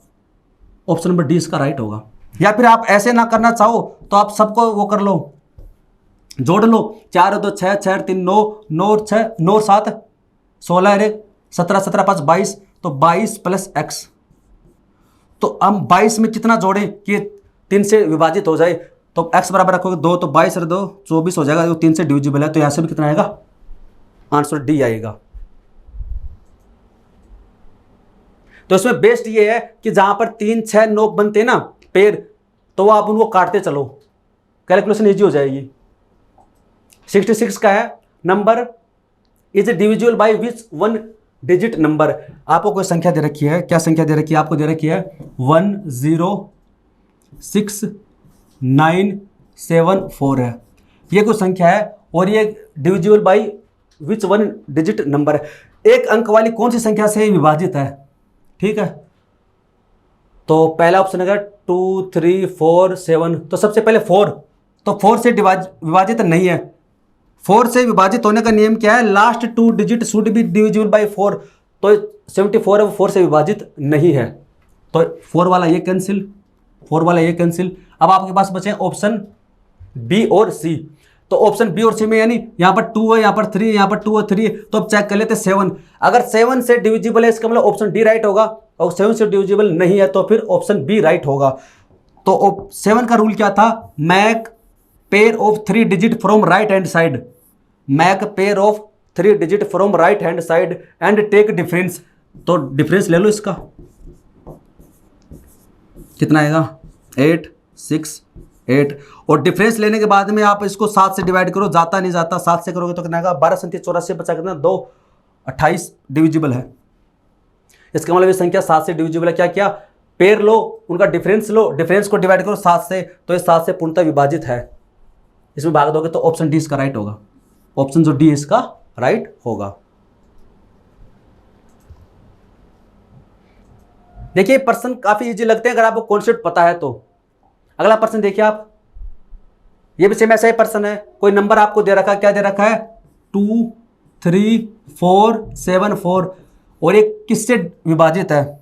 ऑप्शन नंबर डी इसका राइट होगा। या फिर आप ऐसे ना करना चाहो तो आप सबको वो कर लो, जोड़ लो, 4 और 2 6, 6 और 3 9, 9 और 6 9 और 7 16 और 1 17, 17 5 22, तो 22 प्लस एक्स। तो हम 22 में कितना जोड़े कि 3 से विभाजित हो जाए, तो x बराबर रखोगे 2, तो 22 और 2 24 हो जाएगा, जो 3 से डिविजिबल है। तो यहां से भी कितना आएगा, आंसर डी आएगा। तो इसमें बेस्ट ये है कि जहां पर 3 6 9 बनते हैं ना पेड़, तो आप उनको काटते चलो, कैलकुलेशन इजी हो जाएगी। 66 का है, number is divisible by which 1 digit number. आपको कोई संख्या दे रखी है, क्या संख्या दे रखी है, आपको दे रखी है 106,974 है, ये कोई संख्या है, और ये divisible by which 1 digit number है। एक अंक वाली कौन सी संख्या से विभाजित है, ठीक है। तो पहला ऑप्शन है 2 3 4 7, तो सबसे पहले 4, तो 4 से विभाजित नहीं है। 4 से विभाजित होने का नियम क्या है, last 2 digit should be divisible bye 4। तो 74 है, 4 से विभाजित नहीं है, तो 4 वाला ये कैंसिल, 4 वाला ये कैंसिल। अब आपके पास बचे ऑप्शन बी और सी। तो ऑप्शन बी और सी में यानी यहाँ पर 2 है, यहाँ पर 3, यहाँ पर 2 और 3, तो अब चेक कर लेते 7। अगर 7 से डिविजिबल है, इसका मतलब ऑप्शन डी राइट होगा, और 7 से डिविजिबल नहीं है तो फिर ऑप्शन बी राइट होगा। तो 7 का रूल क्या था, make pair of 3 digit from right hand side, make pair of 3 digit from right hand side and take difference. तो डिफरेंस ले लो इसका, कितना आएगा 8 6 8, और डिफरेंस लेने के बाद में आप इसको 7 से डिवाइड करो, जाता नहीं जाता, 7 से करोगे तो कितना आएगा 12 37 84 बचा कितना 2 28 डिविजिबल है। इसका मतलब ये संख्या 7 से डिविजिबल है। क्या किया, पेयर लो, उनका डिफरेंस लो, डिफरेंस को डिवाइड करो 7 से, तो ये 7 से पूर्णतः विभाजित है। इसमें भाग दोगे तो ऑप्शन डी इसका राइट होगा, ऑप्शन जो डी इसका राइट होगा। देखिए प्रश्न काफी इजी लगते हैं अगर आपको कॉन्सेप्ट पता है तो। अगला प्रश्न देखिए आप, ये भी सेम ऐसा ही प्रश्न है, कोई नंबर आपको दे रखा है, क्या दे रखा है 2 3 4 7 4, और ये किससे विभाजित है,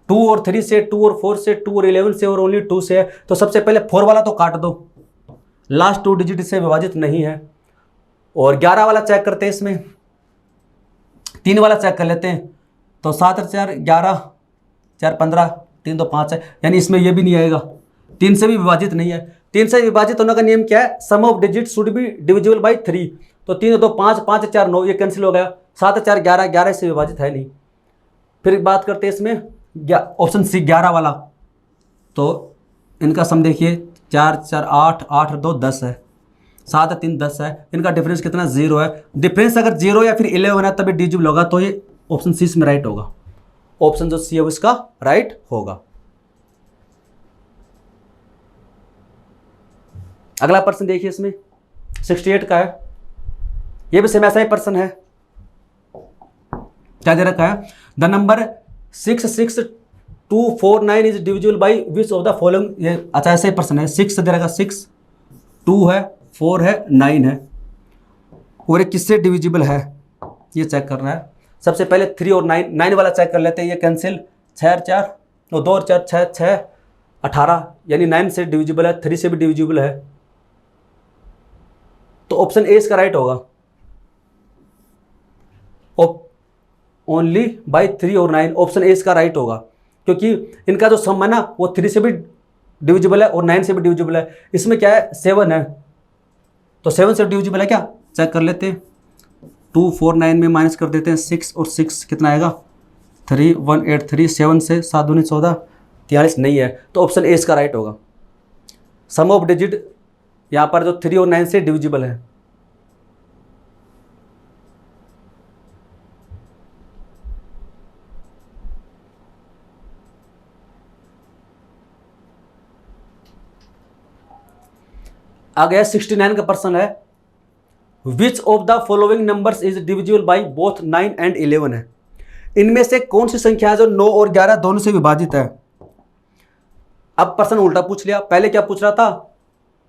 2 और 3 से, 2 और 4 से, 2 और 11 से, और ओनली 2 से है। तो सबसे पहले 4 वाला तो काट दो, लास्ट 2 डिजिट से विभाजित नहीं है। और 11 वाला चेक करते हैं, इसमें 3 वाला चेक कर लेते हैं। तो 7 और 4 11, 4 15, 3 2 5 है, यानी इसमें ये भी नहीं आएगा, 3 से भी विभाजित नहीं है। 3 से विभाजित होने का नियम क्या है, sum of digit should be divisible by 3। तो 3 2 5, 5 4 9, ये कैंसिल हो गया। 7 4 11, 11 से विभाजित है नहीं। फिर बात करते हैं इसमें ऑप्शन सी 11 वाला, तो इनका सम देखिए 4 4 8, 8 और 2 10 है, 7 और 3 10 है, इनका डिफरेंस कितना 0 है। डिफरेंस अगर 0 या फिर 11 है तभी डिविजिबल होगा, तो ये ऑप्शन सी इसमें राइट होगा, ऑप्शन जो सी है उसका राइट होगा। अगला प्रश्न देखिए, इसमें 68 का है, ये भी सेम ऐसा ही प्रश्न है। क्या दे रखा है, the number 66249 is divisible by which of the following. ये अच्छा ऐसा ही प्रश्न है, 6 दे रखा, 6 2 है 4 है 9 है, और ये किससे डिविजिबल है ये चेक करना है। सबसे पहले 3 और 9, 9 वाला चेक कर लेते हैं, ये कैंसिल, 6 और 4 और 2 और 4 6 6 18, यानी 9 से डिविजिबल है, 3 से भी डिविजिबल है। तो ऑप्शन ए इसका राइट होगा, ओनली बाय 3 और 9, ऑप्शन ए इसका राइट होगा, क्योंकि इनका जो सम है ना वो 3 से भी डिविजिबल है और 9 से भी डिविजिबल है। इसमें क्या है 7 है, तो 7 से डिविजिबल है क्या, चेक कर लेते हैं। 2 4 9 में माइनस कर देते हैं 6 और 6 कितना आएगा 3183, 7 से 7 दूनी 14, 43 नहीं है, तो ऑप्शन ए इसका राइट होगा। सम ऑफ डिजिट यहाँ पर जो 3 और 9 से डिविजिबल है। आ गया 69 का प्रश्न है, which of the following numbers is divisible by both 9 and 11 है। इनमें से कौन सी संख्या है जो 9 और 11 दोनों से विभाजित है। अब प्रश्न उल्टा पूछ लिया, पहले क्या पूछ रहा था,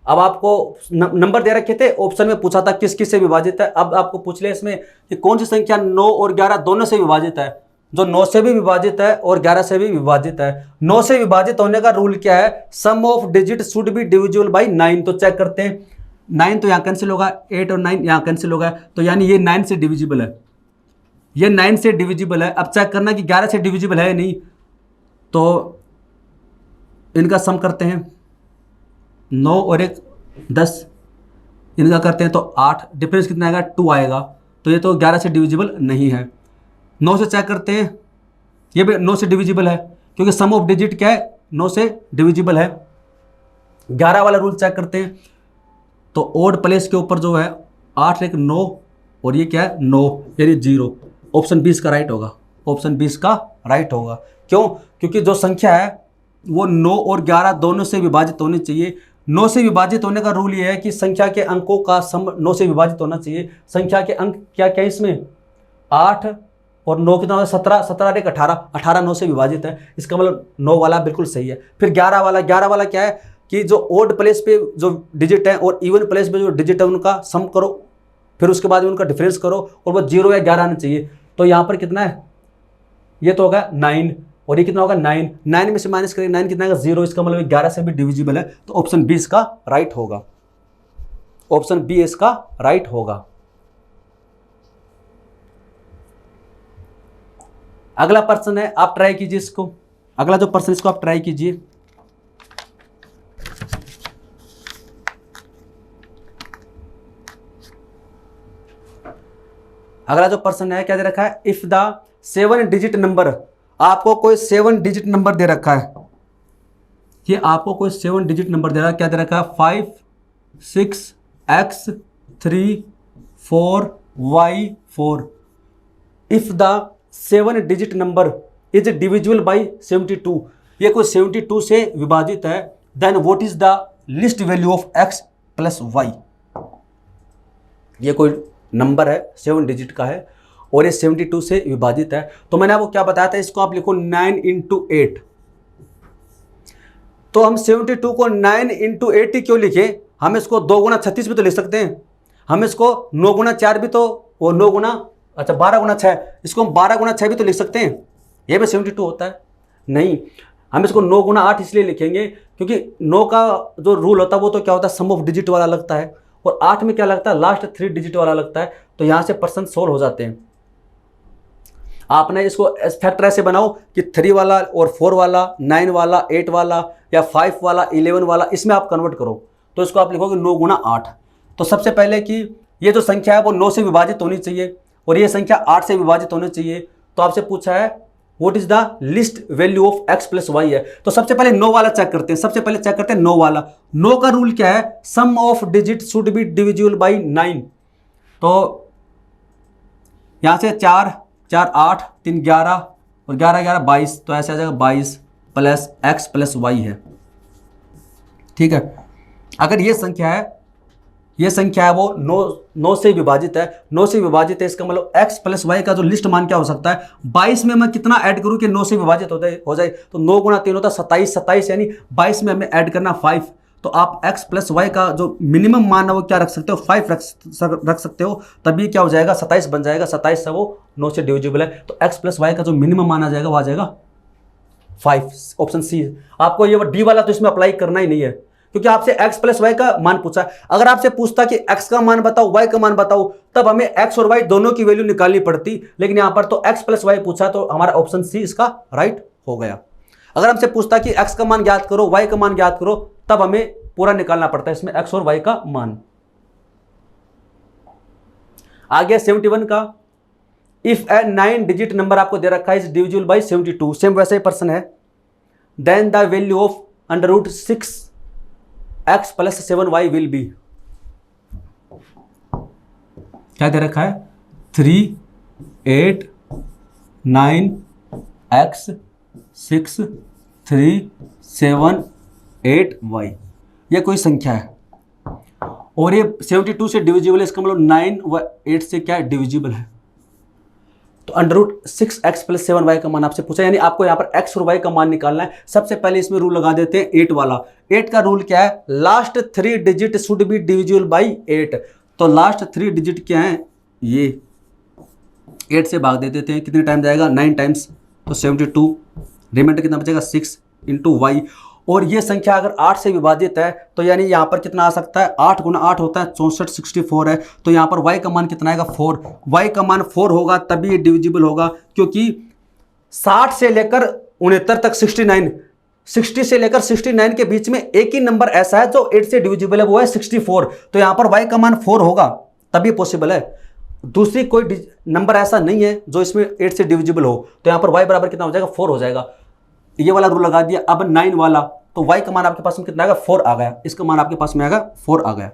अब आपको नंबर दे रखे थे, ऑप्शन में पूछा था किस किस से विभाजित है, अब आपको पूछ लिया इसमें कि कौन सी संख्या 9 और 11 दोनों से विभाजित है। जो 9 से भी विभाजित है और 11 से भी विभाजित है। 9 से विभाजित होने का रूल क्या है, sum of digit should be divisible by 9। तो चेक करते हैं, 9 तो यहाँ कैंसिल होगा, 8 और 9 यहाँ कैंसिल होगा, तो यानी ये 9 से डिविजिबल है, ये 9 से डिविजिबल है। अब चेक करना कि 11 से डिविजिबल है या नहीं, तो इनका सम करते हैं, 9 और 1 10, इनका करते हैं तो 8, डिफरेंस कितना आएगा 2 आएगा, तो ये तो 11 से डिविजिबल नहीं है। 9 से चेक करते हैं, ये भी 9 से डिविजिबल है, क्योंकि सम ऑफ डिजिट क्या है 9 से डिविजिबल है। 11 वाला रूल चेक करते हैं, तो ओड प्लेस के ऊपर जो है 8 1 9 और ये क्या है 9, यानी 0। ऑप्शन 20 का राइट होगा, ऑप्शन 20 का राइट होगा। क्यों, क्योंकि जो संख्या है वो 9 और 11 दोनों से विभाजित होनी चाहिए। 9 से विभाजित होने का रूल ये है कि संख्या के अंकों का सम 9 से विभाजित होना चाहिए। संख्या के अंक क्या क्या इसमें 8 और 9 कितना होगा 17, 17 एक 18, 18 9 से विभाजित है, इसका मतलब 9 वाला बिल्कुल सही है। फिर 11 वाला क्या है कि जो ओड प्लेस पे जो डिजिट है और इवन प्लेस पे जो डिजिट है उनका सम करो, फिर उसके बाद उनका डिफरेंस करो और वो 0 या 11 आना चाहिए। तो यहाँ पर कितना है, ये तो होगा 9 और ये कितना होगा 9, 9 में से माइनस करेंगे 9 कितना होगा 0, इसका मतलब 11 से भी डिविजिबल है, तो ऑप्शन 20 का राइट होगा, ऑप्शन बी इसका राइट होगा। अगला प्रश्न है, आप ट्राई कीजिए इसको, अगला जो प्रश्न इसको आप ट्राई कीजिए। अगला जो प्रश्न है क्या दे रखा है, इफ द 7 डिजिट नंबर, आपको कोई 7 डिजिट नंबर दे रखा है, ये आपको कोई 7 डिजिट नंबर दे रहा है, क्या दे रखा है 5 6 x 3 4 y 4। If the 7 digit number is divisible by 72, ये कोई 72 से विभाजित है, then what is the least value of x plus y। ये कोई नंबर है 7 डिजिट का है और ये 72 से विभाजित है, तो मैंने आपको क्या बताया था, इसको आप लिखो 9 × 8। तो हम 72 को 9 × 8 ही क्यों लिखे, हम इसको 2 × 36 भी तो लिख सकते हैं, हम इसको 9 × 4 भी तो, वो 9 × 12 × 6, इसको हम 12 × 6 भी तो लिख सकते हैं, ये भी 72 होता है। नहीं, हम इसको 9 × 8 इसलिए लिखेंगे क्योंकि 9 का जो रूल होता है वो तो क्या होता है सम ऑफ डिजिट वाला लगता है, और 8 में क्या लगता है लास्ट 3 डिजिट वाला लगता है, तो यहाँ से प्रश्न सोल्व हो जाते हैं। आपने इसको फैक्टर ऐसे बनाओ कि 3 वाला और 4 वाला, 9 वाला, 8 वाला या 5 वाला, 11 वाला, इसमें आप कन्वर्ट करो, तो इसको आप लिखोगे 9 × 8। तो सबसे पहले कि ये जो संख्या है वो 9 से विभाजित होनी चाहिए और ये संख्या 8 से विभाजित होनी चाहिए, तो आपसे पूछा है what is the least value of x plus y है। तो सबसे पहले 9 वाला चेक करते हैं, सबसे पहले चेक करते हैं 9 वाला। 9 का रूल क्या है, sum of digit should be divisible by 9। तो यहां से 4 4 8 3 11 और 11 11 22, तो ऐसे आ जाएगा 22 प्लस x प्लस वाई है। ठीक है, अगर ये संख्या है, ये संख्या है वो 9 से विभाजित है, 9 से विभाजित है, इसका मतलब x प्लस वाई का जो लिस्ट मान क्या हो सकता है, 22 में मैं कितना ऐड करूं कि 9 से विभाजित हो जाए, तो 9 × 3 होता है 27, 27 यानी 22 में हमें ऐड करना 5, तो आप x प्लस वाई का जो मिनिमम मान है वो क्या रख सकते हो 5 रख सकते हो, तभी क्या हो जाएगा 27 बन जाएगा, 27 से वो 9 से डिविजिबल है, तो x प्लस वाई का जो मिनिमम मान आ जाएगा वो आ जाएगा 5, ऑप्शन सी। आपको ये डी वाला तो इसमें अप्लाई करना ही नहीं है, क्योंकि आपसे x प्लस वाई का मान पूछा है। अगर आपसे पूछता कि x का मान बताओ, y का मान बताओ, तब हमें x और y दोनों की वैल्यू निकालनी पड़ती, लेकिन यहां पर तो x प्लस वाई पूछा, तो हमारा ऑप्शन सी इसका राइट हो गया। अगर हमसे पूछता कि x का मान ज्ञात करो, y का मान ज्ञात करो, तब हमें पूरा निकालना पड़ता है इसमें x और y का मान। आ गया 71 का, इफ ए 9 डिजिट नंबर आपको दे रखा है इज डिविजिबल बाई 72, सेम वैसे ही पर्सन है, then the value of under root 6x plus 7y will be, क्या दे रखा है 3 8 9 x 6 3 7 8 y, यह कोई संख्या है और ये 72 से डिविजिबल है, इसका मतलब 9 व 8 से क्या डिविजिबल है। तो under root 6x plus 7y का मान आपसे पूछा, यानी आपको यहाँ पर x और y का मान निकालना है। सबसे पहले इसमें रूल लगा देते हैं 8 वाला। 8 का रूल क्या है, last 3 digit should be divisible by 8। तो लास्ट 3 डिजिट क्या है, ये 8 से भाग दे देते हैं, कितने टाइम जाएगा 9 टाइम्स, तो 72, रिमाइंडर कितना बचेगा 6 इंटू वाई। और ये संख्या अगर 8 से विभाजित है तो यानी यहाँ पर कितना आ सकता है, 8 गुना 8 होता है 64, 64 है। तो यहाँ पर y का मान कितना आएगा 4, y का मान 4 होगा तभी ये डिविजिबल होगा, क्योंकि 60 से लेकर 69 तक 69, 60 से लेकर 69 के बीच में एक ही नंबर ऐसा है जो 8 से डिविजिबल है, वो है 64। तो यहाँ पर y का मान 4 होगा तभी पॉसिबल है, दूसरी कोई नंबर ऐसा नहीं है जो इसमें 8 से डिविजिबल हो। तो यहाँ पर y बराबर कितना हो जाएगा 4 हो जाएगा, ये वाला रूल लगा दिया। अब 9 वाला, तो y का मान आपके पास में कितना आएगा 4 आ गया, इसका मान आपके पास में आएगा 4 आ गया,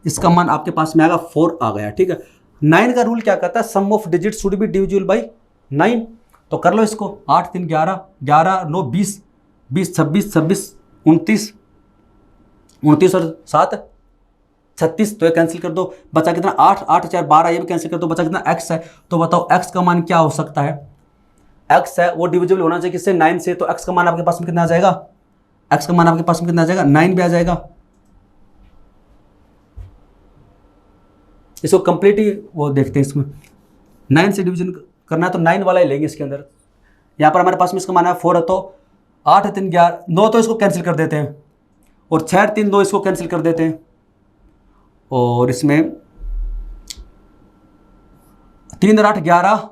इसका मान आपके पास में आएगा 4 आ गया, ठीक है। 9 का रूल क्या कहता है, sum of digit should be divisible by 9। तो कर लो इसको, 8 3 11, 11 9 20, 20 26 26 29, 29 और 7 36, तो ये कैंसिल कर दो, बचा कितना 8, 8 4 12, ये भी कैंसिल कर दो, बचा कितना x है। तो बताओ x का मान क्या हो सकता है, x है वो डिविजिबल होना चाहिए किससे, 9 से। तो x का मान आपके पास में कितना आ जाएगा, x का मान आपके पास में कितना आ जाएगा 9 भी आ जाएगा। इसको कंप्लीट ही वो देखते हैं, इसमें 9 से डिवीजन करना है तो 9 वाला ही लेंगे इसके अंदर। यहाँ पर हमारे पास में इसका मान है 4 है, तो 8 3 11 9, तो इसको कैंसिल कर देते हैं, और 6 3 2 इसको कैंसिल कर देते हैं, और इसमें 3 8 11,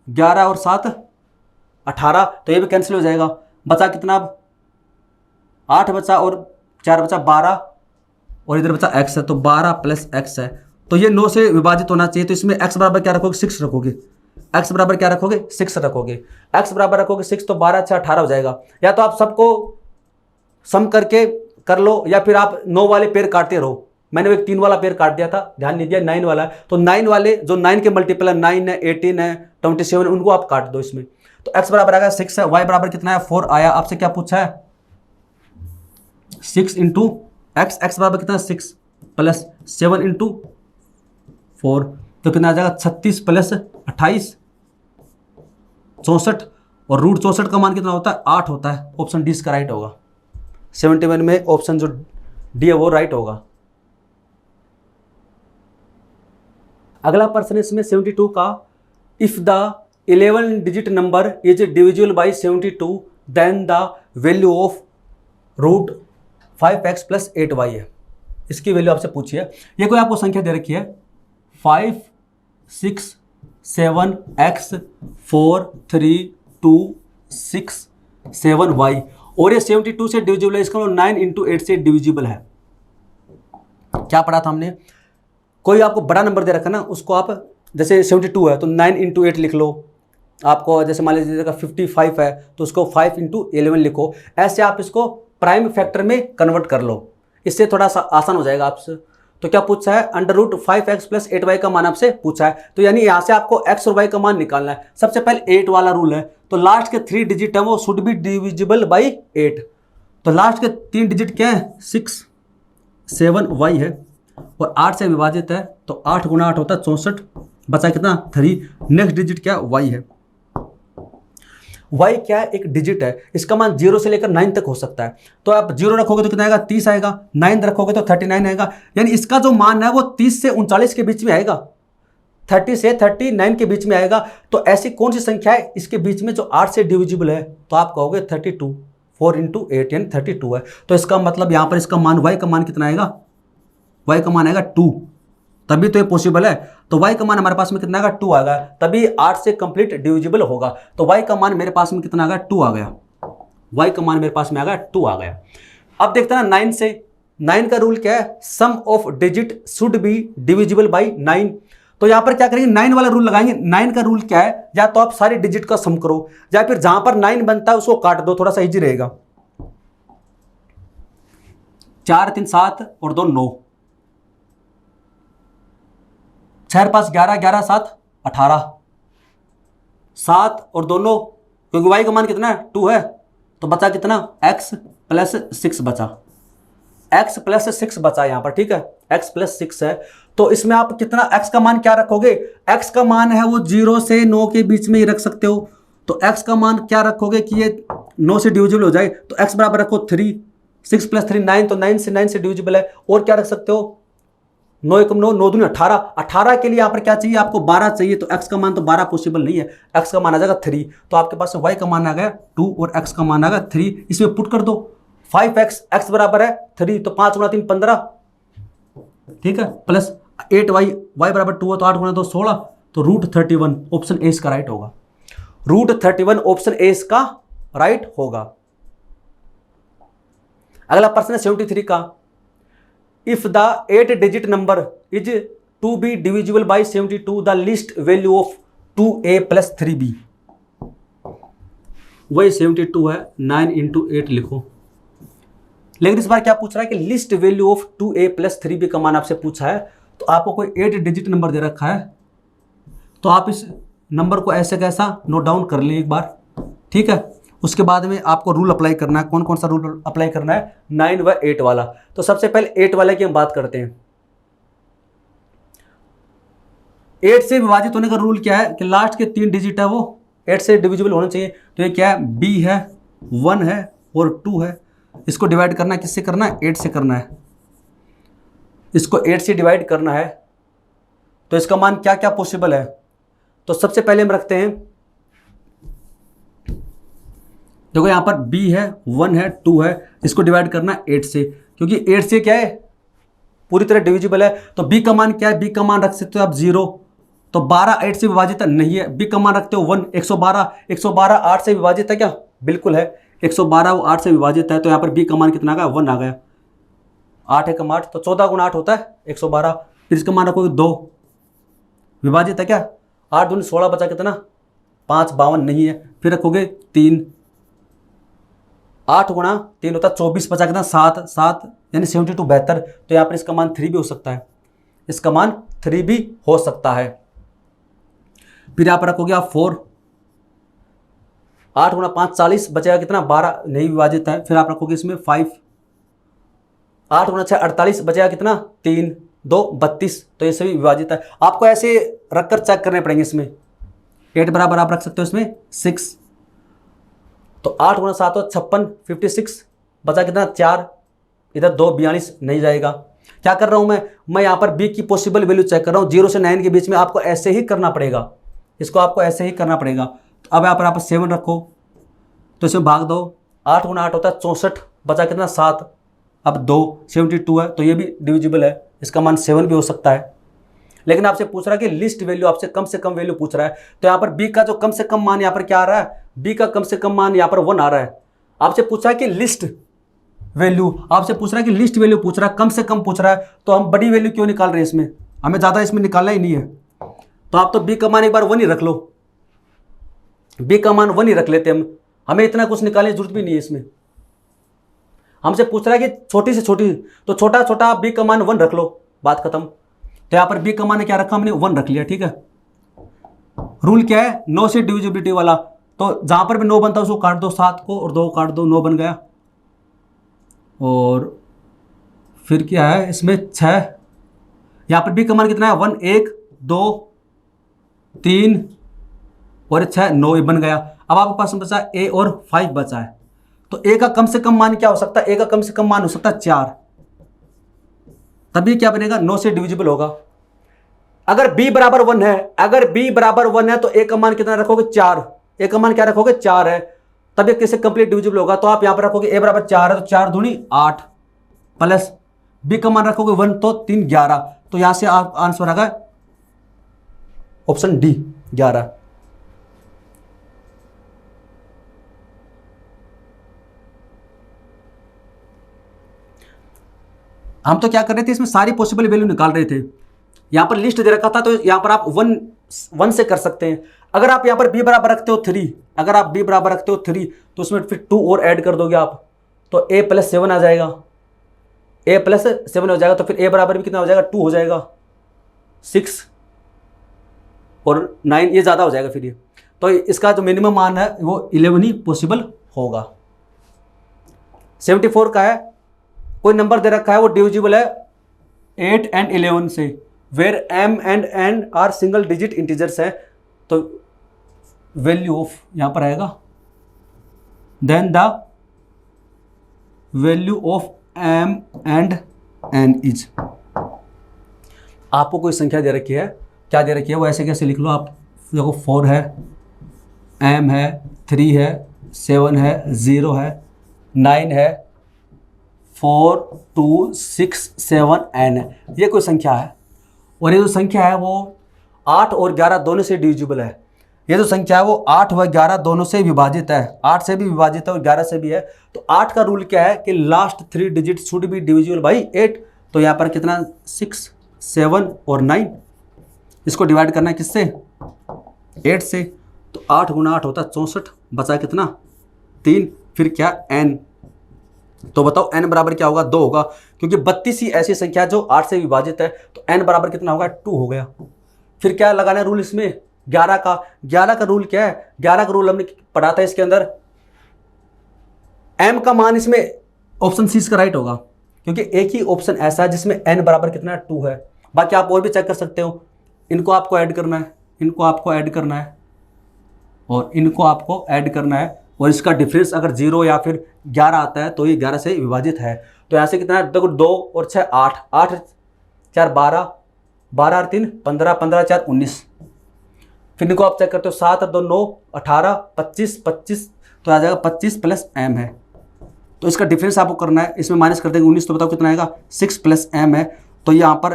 11 और 7 18, तो ये भी कैंसिल हो जाएगा। बचा कितना अब 8 बचा और 4 बचा 12, और इधर बचा x है, तो 12 प्लस x है, तो ये 9 से विभाजित होना चाहिए। तो इसमें x बराबर क्या रखोगे 6 रखोगे, x बराबर क्या रखोगे 6 रखोगे, x बराबर रखोगे 6, तो 12 6 18 हो जाएगा। या तो आप सबको सम करके कर लो, या फिर आप 9 वाले पेयर काटते रहो। मैंने एक 3 वाला पेयर काट दिया था, ध्यान नहीं दिया, 9 वाला है, तो 9 वाले जो 9 के मल्टीपल है 9 है 18 है 27, उनको आप काट दो इसमें। तो x बराबर आएगा 6 है, y बराबर कितना है 4 आया। आपसे क्या पूछा है 6 इंटू एक्स, एक्स बराबर कितना 6 प्लस 7 इंटू 4, तो कितना आ जाएगा 36 प्लस 28 64, और रूट 64 का मान कितना होता है 8 होता है। ऑप्शन डी इसका राइट होगा, 71 में ऑप्शन जो डी है वो राइट होगा। अगला प्रश्न इसमें 72 का, if the 11 digit number is divisible by 72 then the value of root 5x plus 8y है। इसकी वैल्यू आपसे पूछी है, ये कोई आपको संख्या दे रखी है 5 6 7 x 4 3 2 6 7y, और ये 72 से डिविजिबल है, इसका मतलब 9 इंटू 8 से डिविजिबल है। क्या पढ़ा था हमने, कोई आपको बड़ा नंबर दे रखा ना, उसको आप जैसे 72 है तो 9 इंटू 8 लिख लो। आपको जैसे मान लीजिए 55 है तो उसको 5 इंटू 11 लिखो। ऐसे आप इसको प्राइम फैक्टर में कन्वर्ट कर लो, इससे थोड़ा सा आसान हो जाएगा आपसे। तो क्या पूछा है, under root 5x plus 8y का मान आपसे पूछा है, तो यानी यहाँ से आपको x और y का मान निकालना है। सबसे पहले 8 वाला रूल है, तो लास्ट के 3 डिजिट है वो शुड बी डिविजिबल बाई 8। तो लास्ट के 3 डिजिट क्या है 6 7 y है, और 8 से विभाजित है, तो 8 गुना 8 होता है 64, बचा कितना 3। नेक्स्ट डिजिट क्या y है, y क्या है एक डिजिट है, इसका मान 0 से लेकर 9 तक हो सकता है। तो आप 0 रखोगे तो कितना आएगा 30 आएगा, 9 रखोगे तो 39 आएगा, यानी इसका जो मान है वो 30 से 39 के बीच में आएगा, 30 से 39 के बीच में आएगा। तो ऐसी कौन सी संख्या है इसके बीच में जो 8 से डिविजिबल है, तो आप कहोगे 32, 4 इंटू 8 यानी 32 है। तो इसका मतलब यहाँ पर इसका मान y का मान कितना आएगा, y का मान आएगा 2, तभी तो ये पॉसिबल है। तो y का मान हमारे पास में कितना आएगा 2 आ गया, तभी 8 से कंप्लीट डिविजिबल होगा। तो y का मान मेरे पास में कितना आ गया 2 आ गया, y का मान मेरे पास में आ गया 2 आ गया। अब देखते हैं 9 से, 9 का रूल क्या है, sum of digit should be divisible by 9। तो यहां पर क्या करेंगे, 9 वाला रूल लगाएंगे। 9 का रूल क्या है, या तो आप सारे डिजिट का सम करो, या फिर जहां पर 9 बनता है उसको काट दो, थोड़ा सा इजी रहेगा। 4 3 7 और 2 9, 6 5 11, 11 7 18, 7 और 2 9, क्योंकि y का मान कितना है 2 है, तो बचा कितना x प्लस 6 बचा, x प्लस 6 बचा यहां पर, ठीक है, x प्लस 6 है। तो इसमें आप कितना x का मान क्या रखोगे, x का मान है वो 0 से 9 के बीच में ही रख सकते हो। तो x का मान क्या रखोगे कि ये 9 से डिविजिबल हो जाए, तो x बराबर रखो 3, 6 प्लस 3 9, तो 9 से डिविजिबल है। और क्या रख सकते हो, 9 1 9, 9 2 18, 18 के लिए यहाँ पर क्या चाहिए आपको 12 चाहिए, तो x का मान तो 12 पॉसिबल नहीं है, x का मान आ जाएगा 3। तो आपके पास y का मान आ गया 2 और x का मान आ गया 3, इसमें पुट कर दो 5x, x बराबर है 3, तो 5 गुणा 3 15, ठीक है, प्लस 8y, y बराबर 2 है, तो 8 गुणा 2 16, तो √31 ऑप्शन ए इसका राइट होगा। √31 ऑप्शन ए इसका राइट होगा। अगला प्रश्न है 73 का, if the 8 digit number is to be divisible by 72, the least value of 2a plus 3b। वही 72 है, 9 इंटू 8 लिखो, लेकिन इस बार क्या पूछ रहा है कि list value of 2a plus 3b का मान आपसे पूछा है। तो आपको कोई 8 डिजिट नंबर दे रखा है, तो आप इस नंबर को ऐसे कैसा नोट डाउन कर लें एक बार, ठीक है। उसके बाद में आपको रूल अप्लाई करना है, कौन कौन सा रूल अप्लाई करना है, 9 व 8 वाला। तो सबसे पहले 8 वाले की हम बात करते हैं। 8 से विभाजित होने का रूल क्या है कि लास्ट के 3 डिजिट है वो 8 से डिविजिबल होना चाहिए। तो ये क्या है, b है, 1 है और 2 है। इसको डिवाइड करना है, किससे करना है, 8 से करना है। इसको 8 से डिवाइड करना है, तो इसका मान क्या क्या पॉसिबल है। तो सबसे पहले हम रखते हैं, देखो यहां पर b है, 1 है, 2 है, इसको डिवाइड करना है 8 से, क्योंकि 8 से क्या है पूरी तरह डिविजिबल है। तो b का मान क्या है, b का मान रख सकते हो आप 0, तो 12 8 से विभाजित नहीं है, b का मान रखते हो 1, 112, 112 8 से विभाजित है क्या, बिल्कुल है, 112 वो 8 से विभाजित है, तो यहाँ पर b का मान कितना आ गया, 1 आ गया, 8 एकम 8, तो 14 गुना 8 होता है 112। फिर इसका मान रखोगे 2, विभाजित है क्या, 8 दूनी 16 बचा कितना 5, 52 नहीं है। फिर रखोगे 3, 8 गुणा 3 होता है 24, बचा कितना 7, 7 यानी 72 72। तो यहाँ पर इसका मान 3 भी हो सकता है, इसका मान 3 भी हो सकता है। फिर यहाँ पर रखोगे आप 4, 8 गुणा 5 40, बचेगा कितना 12, नहीं विभाजित है। फिर आप रखोगे इसमें 5, 8 गुणा 6 48, बचेगा कितना 3, 2 32, तो ये सभी विभाजित है। आपको ऐसे रखकर चेक करने पड़ेंगे। इसमें 8 बराबर आप रख सकते हो इसमें 6, तो 8 गुणा 7 56, 56, बचा कितना 4, इधर 2 42 नहीं जाएगा। क्या कर रहा हूं मैं यहाँ पर b की पॉसिबल वैल्यू चेक कर रहा हूँ। 0 से 9 के बीच में आपको ऐसे ही करना पड़ेगा, इसको आपको ऐसे ही करना पड़ेगा। तो अब यहाँ पर आप 7 रखो, तो इसमें भाग दो, 8 गुणा 8 होता है 64, बचा कितना 7, अब 2 72 है, तो ये भी डिविजिबल है, इसका मान 7 भी हो सकता है। लेकिन आपसे पूछ रहा है कि लिस्ट वैल्यू, आपसे कम से कम वैल्यू पूछ रहा है। तो यहाँ पर b का जो कम से कम मान यहाँ पर क्या आ रहा है, b का कम से कम मान यहाँ पर 1 आ रहा है। आपसे पूछा है कि लिस्ट वैल्यू, आपसे पूछ रहा है कि लिस्ट वैल्यू पूछ रहा है, कम से कम पूछ रहा है, तो हम बड़ी वैल्यू क्यों निकाल रहे हैं इसमें, हमें ज़्यादा इसमें निकालना ही नहीं है। तो आप तो b का मान एक बार 1 ही रख लो, b का मान 1 ही रख लेते हम, हमें इतना कुछ निकालने की जरूरत भी नहीं है इसमें। हमसे पूछ रहा है कि छोटी से छोटी, तो छोटा छोटा आप b का मान 1 रख लो, बात खत्म। तो यहाँ पर b का मान क्या रखा हमने, 1 रख लिया, ठीक है। रूल क्या है, 9 से डिविजिबिलिटी वाला, तो जहां पर भी 9 बनता है उसको काट दो, 7 को और 2 काट दो, 9 बन गया। और फिर क्या है इसमें 6, यहाँ पर b का मान कितना है 1, 1 2 3 और 6 9 बन गया। अब आपके पास बचा a और 5 बचा है, तो a का कम से कम मान क्या हो सकता है, a का कम से कम मान हो सकता है 4, तभी क्या बनेगा 9 से डिविजिबल होगा। अगर b बराबर 1 है, अगर b बराबर 1 है तो a का मान कितना रखोगे 4, a का मान क्या रखोगे 4 है, तब ये किससे कंप्लीट डिविजिबल होगा। तो आप यहां पर रखोगे a बराबर 4 है, तो 4 दूनी 8 प्लस b का मान रखोगे 1, तो 3 11, तो यहां से आप आंसर आ गया ऑप्शन डी 11। हम तो क्या कर रहे थे, इसमें सारी पॉसिबल वैल्यू निकाल रहे थे। यहाँ पर लिस्ट दे रखा था तो यहाँ पर आप वन से कर सकते हैं। अगर आप यहाँ पर b बराबर रखते हो 3, अगर आप b बराबर रखते हो 3 तो उसमें फिर 2 और ऐड कर दोगे आप, तो a + 7 आ जाएगा, a + 7 हो जाएगा। तो फिर a बराबर भी कितना हो जाएगा, 2 हो जाएगा, 6 और 9 ये ज़्यादा हो जाएगा फिर ये। तो इसका जो मिनिमम मान है वो 11 ही पॉसिबल होगा। 74 का है, कोई नंबर दे रखा है वो डिविजिबल है 8 and 11 से, where m and n are single digit integers है, तो वैल्यू ऑफ यहाँ पर आएगा, then the value of m and n इज। आपको कोई संख्या दे रखी है, क्या दे रखी है वो ऐसे कैसे लिख लो आप, देखो 4 है, m है, 3 है, 7 है, 0 है, 9 है, 4 2 6 7 n है, ये कोई संख्या है। और ये जो संख्या है वो 8 और 11 दोनों से डिविजिबल है। ये जो संख्या है वो 8 व 11 दोनों से विभाजित है, 8 से भी विभाजित है और 11 से भी है। तो 8 का रूल क्या है कि last 3 digit should be divisible by 8। तो यहाँ पर कितना 6 7 और 9, इसको डिवाइड करना है किससे, 8 से। तो 8 × 8 होता है 64, बचा कितना 3, फिर क्या n। तो बताओ n बराबर क्या होगा, 2 होगा, क्योंकि 32 ही ऐसी संख्या जो 8 से विभाजित है। तो n बराबर कितना होगा, 2 हो गया। फिर क्या लगाना है रूल इसमें, 11 का। 11 का रूल क्या है, 11 का रूल हमने पढ़ा था इसके अंदर, m का मान इसमें ऑप्शन सी का राइट होगा, क्योंकि एक ही ऑप्शन ऐसा है जिसमें n बराबर कितना 2 है। बाकी आप और भी चेक कर सकते हो, इनको आपको ऐड करना है, इनको आपको ऐड करना है और इनको आपको ऐड करना है, और इसका डिफरेंस अगर 0 या फिर 11 आता है तो ये 11 से विभाजित है। तो यहाँ से कितना है, देखो 2 और 6 8, 8 4 12, 12 और 3 15, 15 4 19। फिर इनको आप चेक करते हो, 7 और 2 9 18, 25 25, तो आ जाएगा 25 + m है। तो इसका डिफरेंस आपको करना है, इसमें माइनस कर देंगे 19, तो बताओ कितना आएगा, 6 + m है। तो यहाँ पर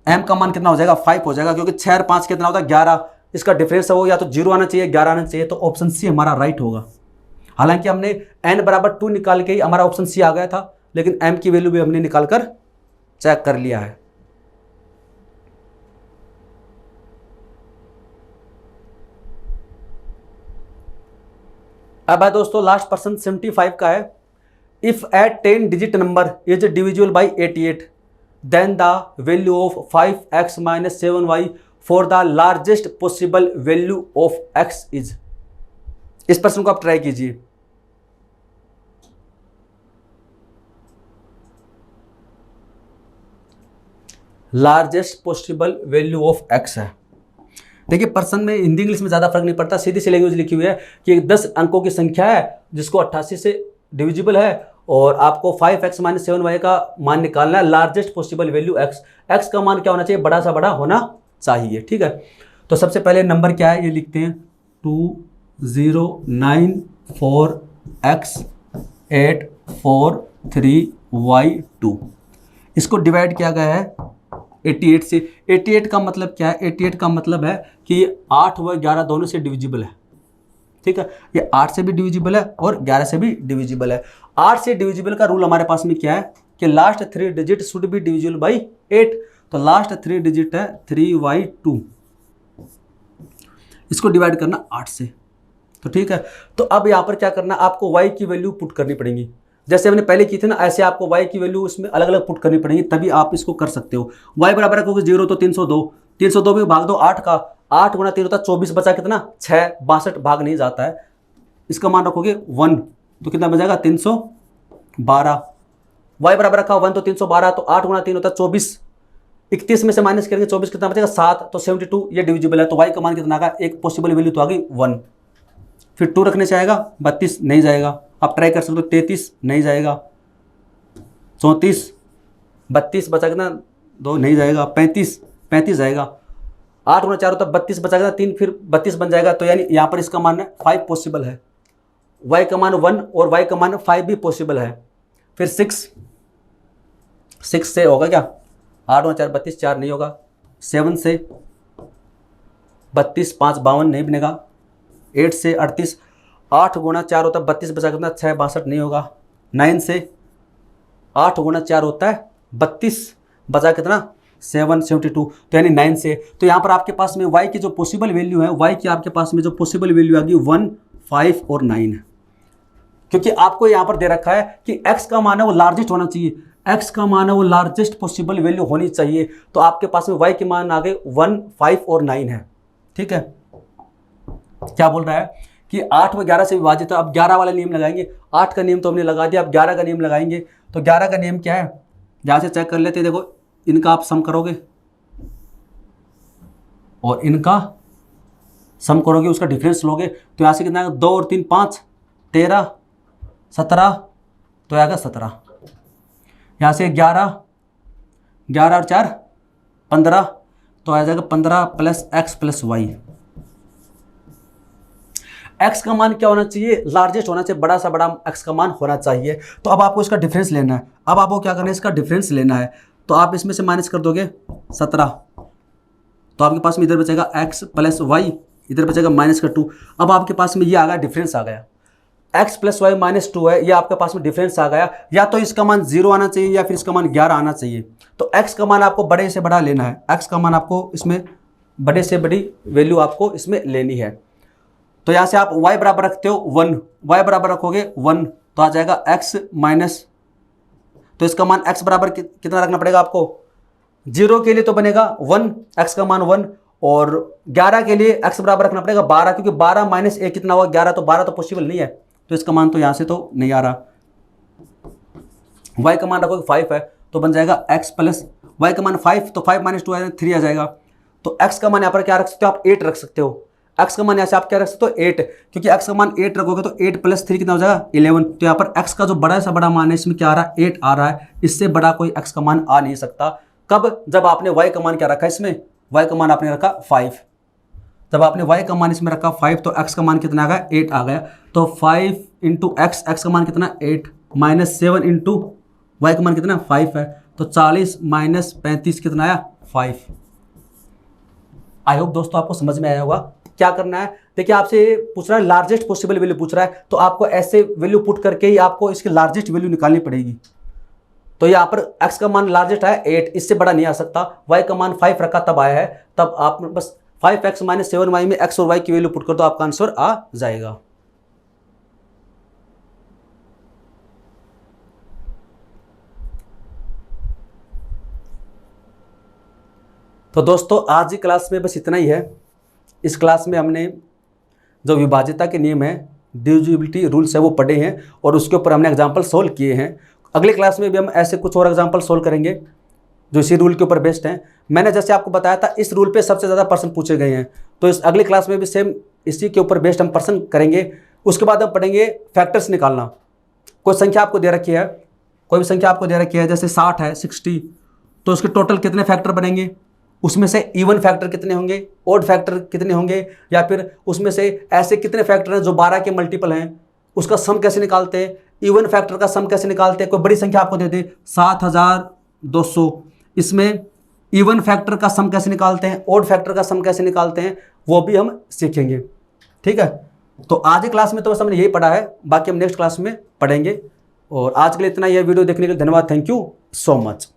m का मान कितना हो जाएगा, 5 हो जाएगा, क्योंकि 6 और 5 कितना होता है 11। इसका डिफरेंस है वो या तो 0 आना चाहिए, 11 आना चाहिए। तो ऑप्शन सी हमारा राइट होगा। हालांकि हमने n बराबर 2 निकाल के ही हमारा ऑप्शन सी आ गया था, लेकिन m की वैल्यू भी हमने निकाल कर चेक कर लिया है। अब है दोस्तों लास्ट पर्सन 75 का है, if eight 10 digit number is divisible by 88 then the value of 5x - 7y for the largest possible value of x इज। इस प्रश्न को आप ट्राई कीजिए। Largest possible value of x है। देखिए प्रश्न में हिंदी इंग्लिश में ज़्यादा फर्क नहीं पड़ता, सीधी सी लैंग्वेज लिखी हुई है कि 10 अंकों की संख्या है जिसको 88 से डिविजिबल है, और आपको 5x - 7y का मान निकालना है, लार्जेस्ट पॉसिबल वैल्यू x का मान क्या होना चाहिए, बड़ा सा बड़ा होना चाहिए। ठीक है, तो सबसे पहले नंबर क्या है ये लिखते हैं, 2094x843y2। इसको डिवाइड किया गया है 88 से। 88 का मतलब क्या है, 88 का मतलब है कि ये 8 व 11 दोनों से डिविजिबल है। ठीक है, ये 8 से भी डिविजिबल है और 11 से भी डिविजिबल है। 8 से डिविजिबल का रूल हमारे पास में क्या है कि last 3 digit should be divisible by 8। तो लास्ट 3 डिजिट है 3y2, इसको डिवाइड करना 8 से। तो ठीक है, तो अब यहाँ पर क्या करना, आपको y की वैल्यू पुट करनी पड़ेगी, जैसे हमने पहले की थी ना, ऐसे आपको y की वैल्यू इसमें अलग अलग पुट करनी पड़ेगी, तभी आप इसको कर सकते हो। y बराबर रखोगे 0 तो 302, 302 में भाग दो 8 का, 8 × 3 होता है 24, बचा कितना 6, 62 भाग नहीं जाता है। इसका मान रखोगे 1 तो कितना बचेगा 312। y बराबर रखा 1 तो 312, तो 8 × 3 होता है 24, 31 में से माइनस करेंगे 24 कितना बचेगा 7, तो 72 ये डिविजिबल है। तो y का मान कितना आ गया, एक पॉसिबल वैल्यू तो आ गई 1। फिर 2 रखने से आएगा 32 नहीं जाएगा, आप ट्राई कर सकते हो 33 नहीं जाएगा, 34, 32 बचा कितना 2 नहीं जाएगा, 35 जाएगा, 8 × 4 होता है 32 बचा कितना 3, फिर 32 बन जाएगा। तो यानी यहाँ पर इसका मान है 5 पॉसिबल है, y का मान 1 और y का मान 5 भी पॉसिबल है। फिर 6 से होगा क्या, 8 × 4 32, 4 नहीं होगा, 7 से 32 5 52 नहीं बनेगा, 8 से 38, 8 × 4 होता है 32 बचा कितना 6 62 नहीं होगा, 9 से 8 × 4 होता है 32 बचा कितना 772 तो यानी 9 से। तो यहाँ पर आपके पास में y की जो पॉसिबल वैल्यू है, y की आपके पास में जो पॉसिबल वैल्यू आ गई 1, 5 और 9 है, क्योंकि आपको यहाँ पर दे रखा है कि x का मान है वो लार्जेस्ट होना चाहिए, x का मान है वो लार्जेस्ट पॉसिबल वैल्यू होनी चाहिए। तो आपके पास में y के मान आ गए 1, 5 और 9 है। ठीक है, क्या बोल रहा है कि 8 व 11 से विभाजित है। अब 11 वाला नियम लगाएंगे, 8 का नियम तो हमने लगा दिया, अब 11 का नियम लगाएंगे। तो 11 का नियम क्या है, यहाँ से चेक कर लेते हैं। देखो इनका आप सम करोगे और इनका सम करोगे, उसका डिफरेंस लोगे, तो यहाँ से कितना आएगा, 2 और 3 5, 13, 17 तो आएगा 17। यहाँ से 11, 11 और 4 15 तो आ जाएगा 15 plus x plus y. X का मान क्या होना चाहिए, लार्जेस्ट होना चाहिए, बड़ा सा बड़ा एक्स का मान होना चाहिए। तो अब आपको इसका डिफरेंस लेना है। अब आपको क्या करना है, इसका डिफरेंस लेना है। तो आप इसमें से माइनस कर दोगे 17, तो आपके पास में इधर बचेगा x प्लस वाई, इधर बचेगा -2। अब आपके पास में ये आ गया, डिफरेंस आ गया, x प्लस वाई -2 है, ये आपके पास में डिफरेंस आ गया। या तो इसका मान 0 आना चाहिए या फिर इसका मान 11 आना चाहिए। तो x का मान आपको बड़े से बड़ा लेना है, x का मान आपको इसमें बड़े से बड़ी वैल्यू आपको इसमें लेनी है। तो यहाँ से आप y बराबर रखते हो 1, y बराबर रखोगे 1 तो आ जाएगा x माइनस, तो इसका मान x बराबर कितना रखना पड़ेगा आपको, 0 के लिए तो बनेगा 1, x का मान 1, और 11 के लिए x बराबर रखना पड़ेगा 12, क्योंकि 12 माइनस 1 कितना हुआ 11, तो 12 तो पॉसिबल नहीं है, तो इसका मान तो यहाँ से तो नहीं आ रहा। y का मान रखोगे 5 है तो बन जाएगा x प्लस y का मान 5, तो 5 - 2 3 आ जाएगा। तो x का मान यहाँ पर क्या रख सकते हो आप, 8 रख सकते हो। x का मान यहाँ से आप क्या रख सकते हो 8, क्योंकि x का मान 8 रखोगे तो 8 + 3 कितना हो जाएगा 11। तो यहाँ पर x का जो बड़ा सा बड़ा मान है इसमें क्या आ रहा है 8 आ रहा है, इससे बड़ा कोई x का मान आ नहीं सकता। कब, जब आपने y का मान क्या रखा है इसमें, y का मान आपने रखा 5। जब आपने y का मान इसमें रखा 5 तो x का मान कितना आ गया 8 आ गया। तो 5 × x का मान कितना 8 -7 × y का मान कितना 5 है, तो 40 - 35 कितना आया 5। आई होप दोस्तों आपको समझ में आया होगा। क्या करना है, देखिए आपसे पूछ रहा है लार्जेस्ट पॉसिबल वैल्यू पूछ रहा है, तो आपको ऐसे वैल्यू पुट करके ही आपको इसकी लार्जेस्ट वैल्यू निकालनी पड़ेगी। तो यहाँ पर x का मान लार्जेस्ट है 8, इससे बड़ा नहीं आ सकता। y का मान 5 रखा तब आया है, तब आप बस 5x - 7y में x और y की वैल्यू पुट कर दो, आपका आंसर आ जाएगा। तो दोस्तों आज की क्लास में बस इतना ही है। इस क्लास में हमने जो विभाज्यता के नियम है, डिविजिबिलिटी रूल्स है वो पढ़े हैं और उसके ऊपर हमने एग्जाम्पल सोल्व किए हैं। अगली क्लास में भी हम ऐसे कुछ और एग्जाम्पल सोल्व करेंगे जो इसी रूल के ऊपर बेस्ड हैं। मैंने जैसे आपको बताया था इस रूल पे सबसे ज़्यादा प्रश्न पूछे गए हैं, तो इस अगली क्लास में भी सेम इसी के ऊपर बेस्ड हम प्रश्न करेंगे। उसके बाद हम पढ़ेंगे फैक्टर्स निकालना। कोई संख्या आपको दे रखी है, कोई भी संख्या आपको दे रखी है, जैसे 60 है 60, तो उसके टोटल कितने फैक्टर बनेंगे, उसमें से इवन फैक्टर कितने होंगे, ओड फैक्टर कितने होंगे, या फिर उसमें से ऐसे कितने फैक्टर हैं जो 12 के मल्टीपल हैं, उसका सम कैसे निकालते हैं, इवन फैक्टर का सम कैसे निकालते हैं। कोई बड़ी संख्या आपको दे दे 7200, इसमें इवन फैक्टर का सम कैसे निकालते हैं, ओड फैक्टर का सम कैसे निकालते हैं, वो भी हम सीखेंगे। ठीक है, तो आज की क्लास में तो बस हमने यही पढ़ा है, बाकी हम नेक्स्ट क्लास में पढ़ेंगे। और आज के लिए इतना, यह वीडियो देखने के लिए धन्यवाद, थैंक यू सो मच।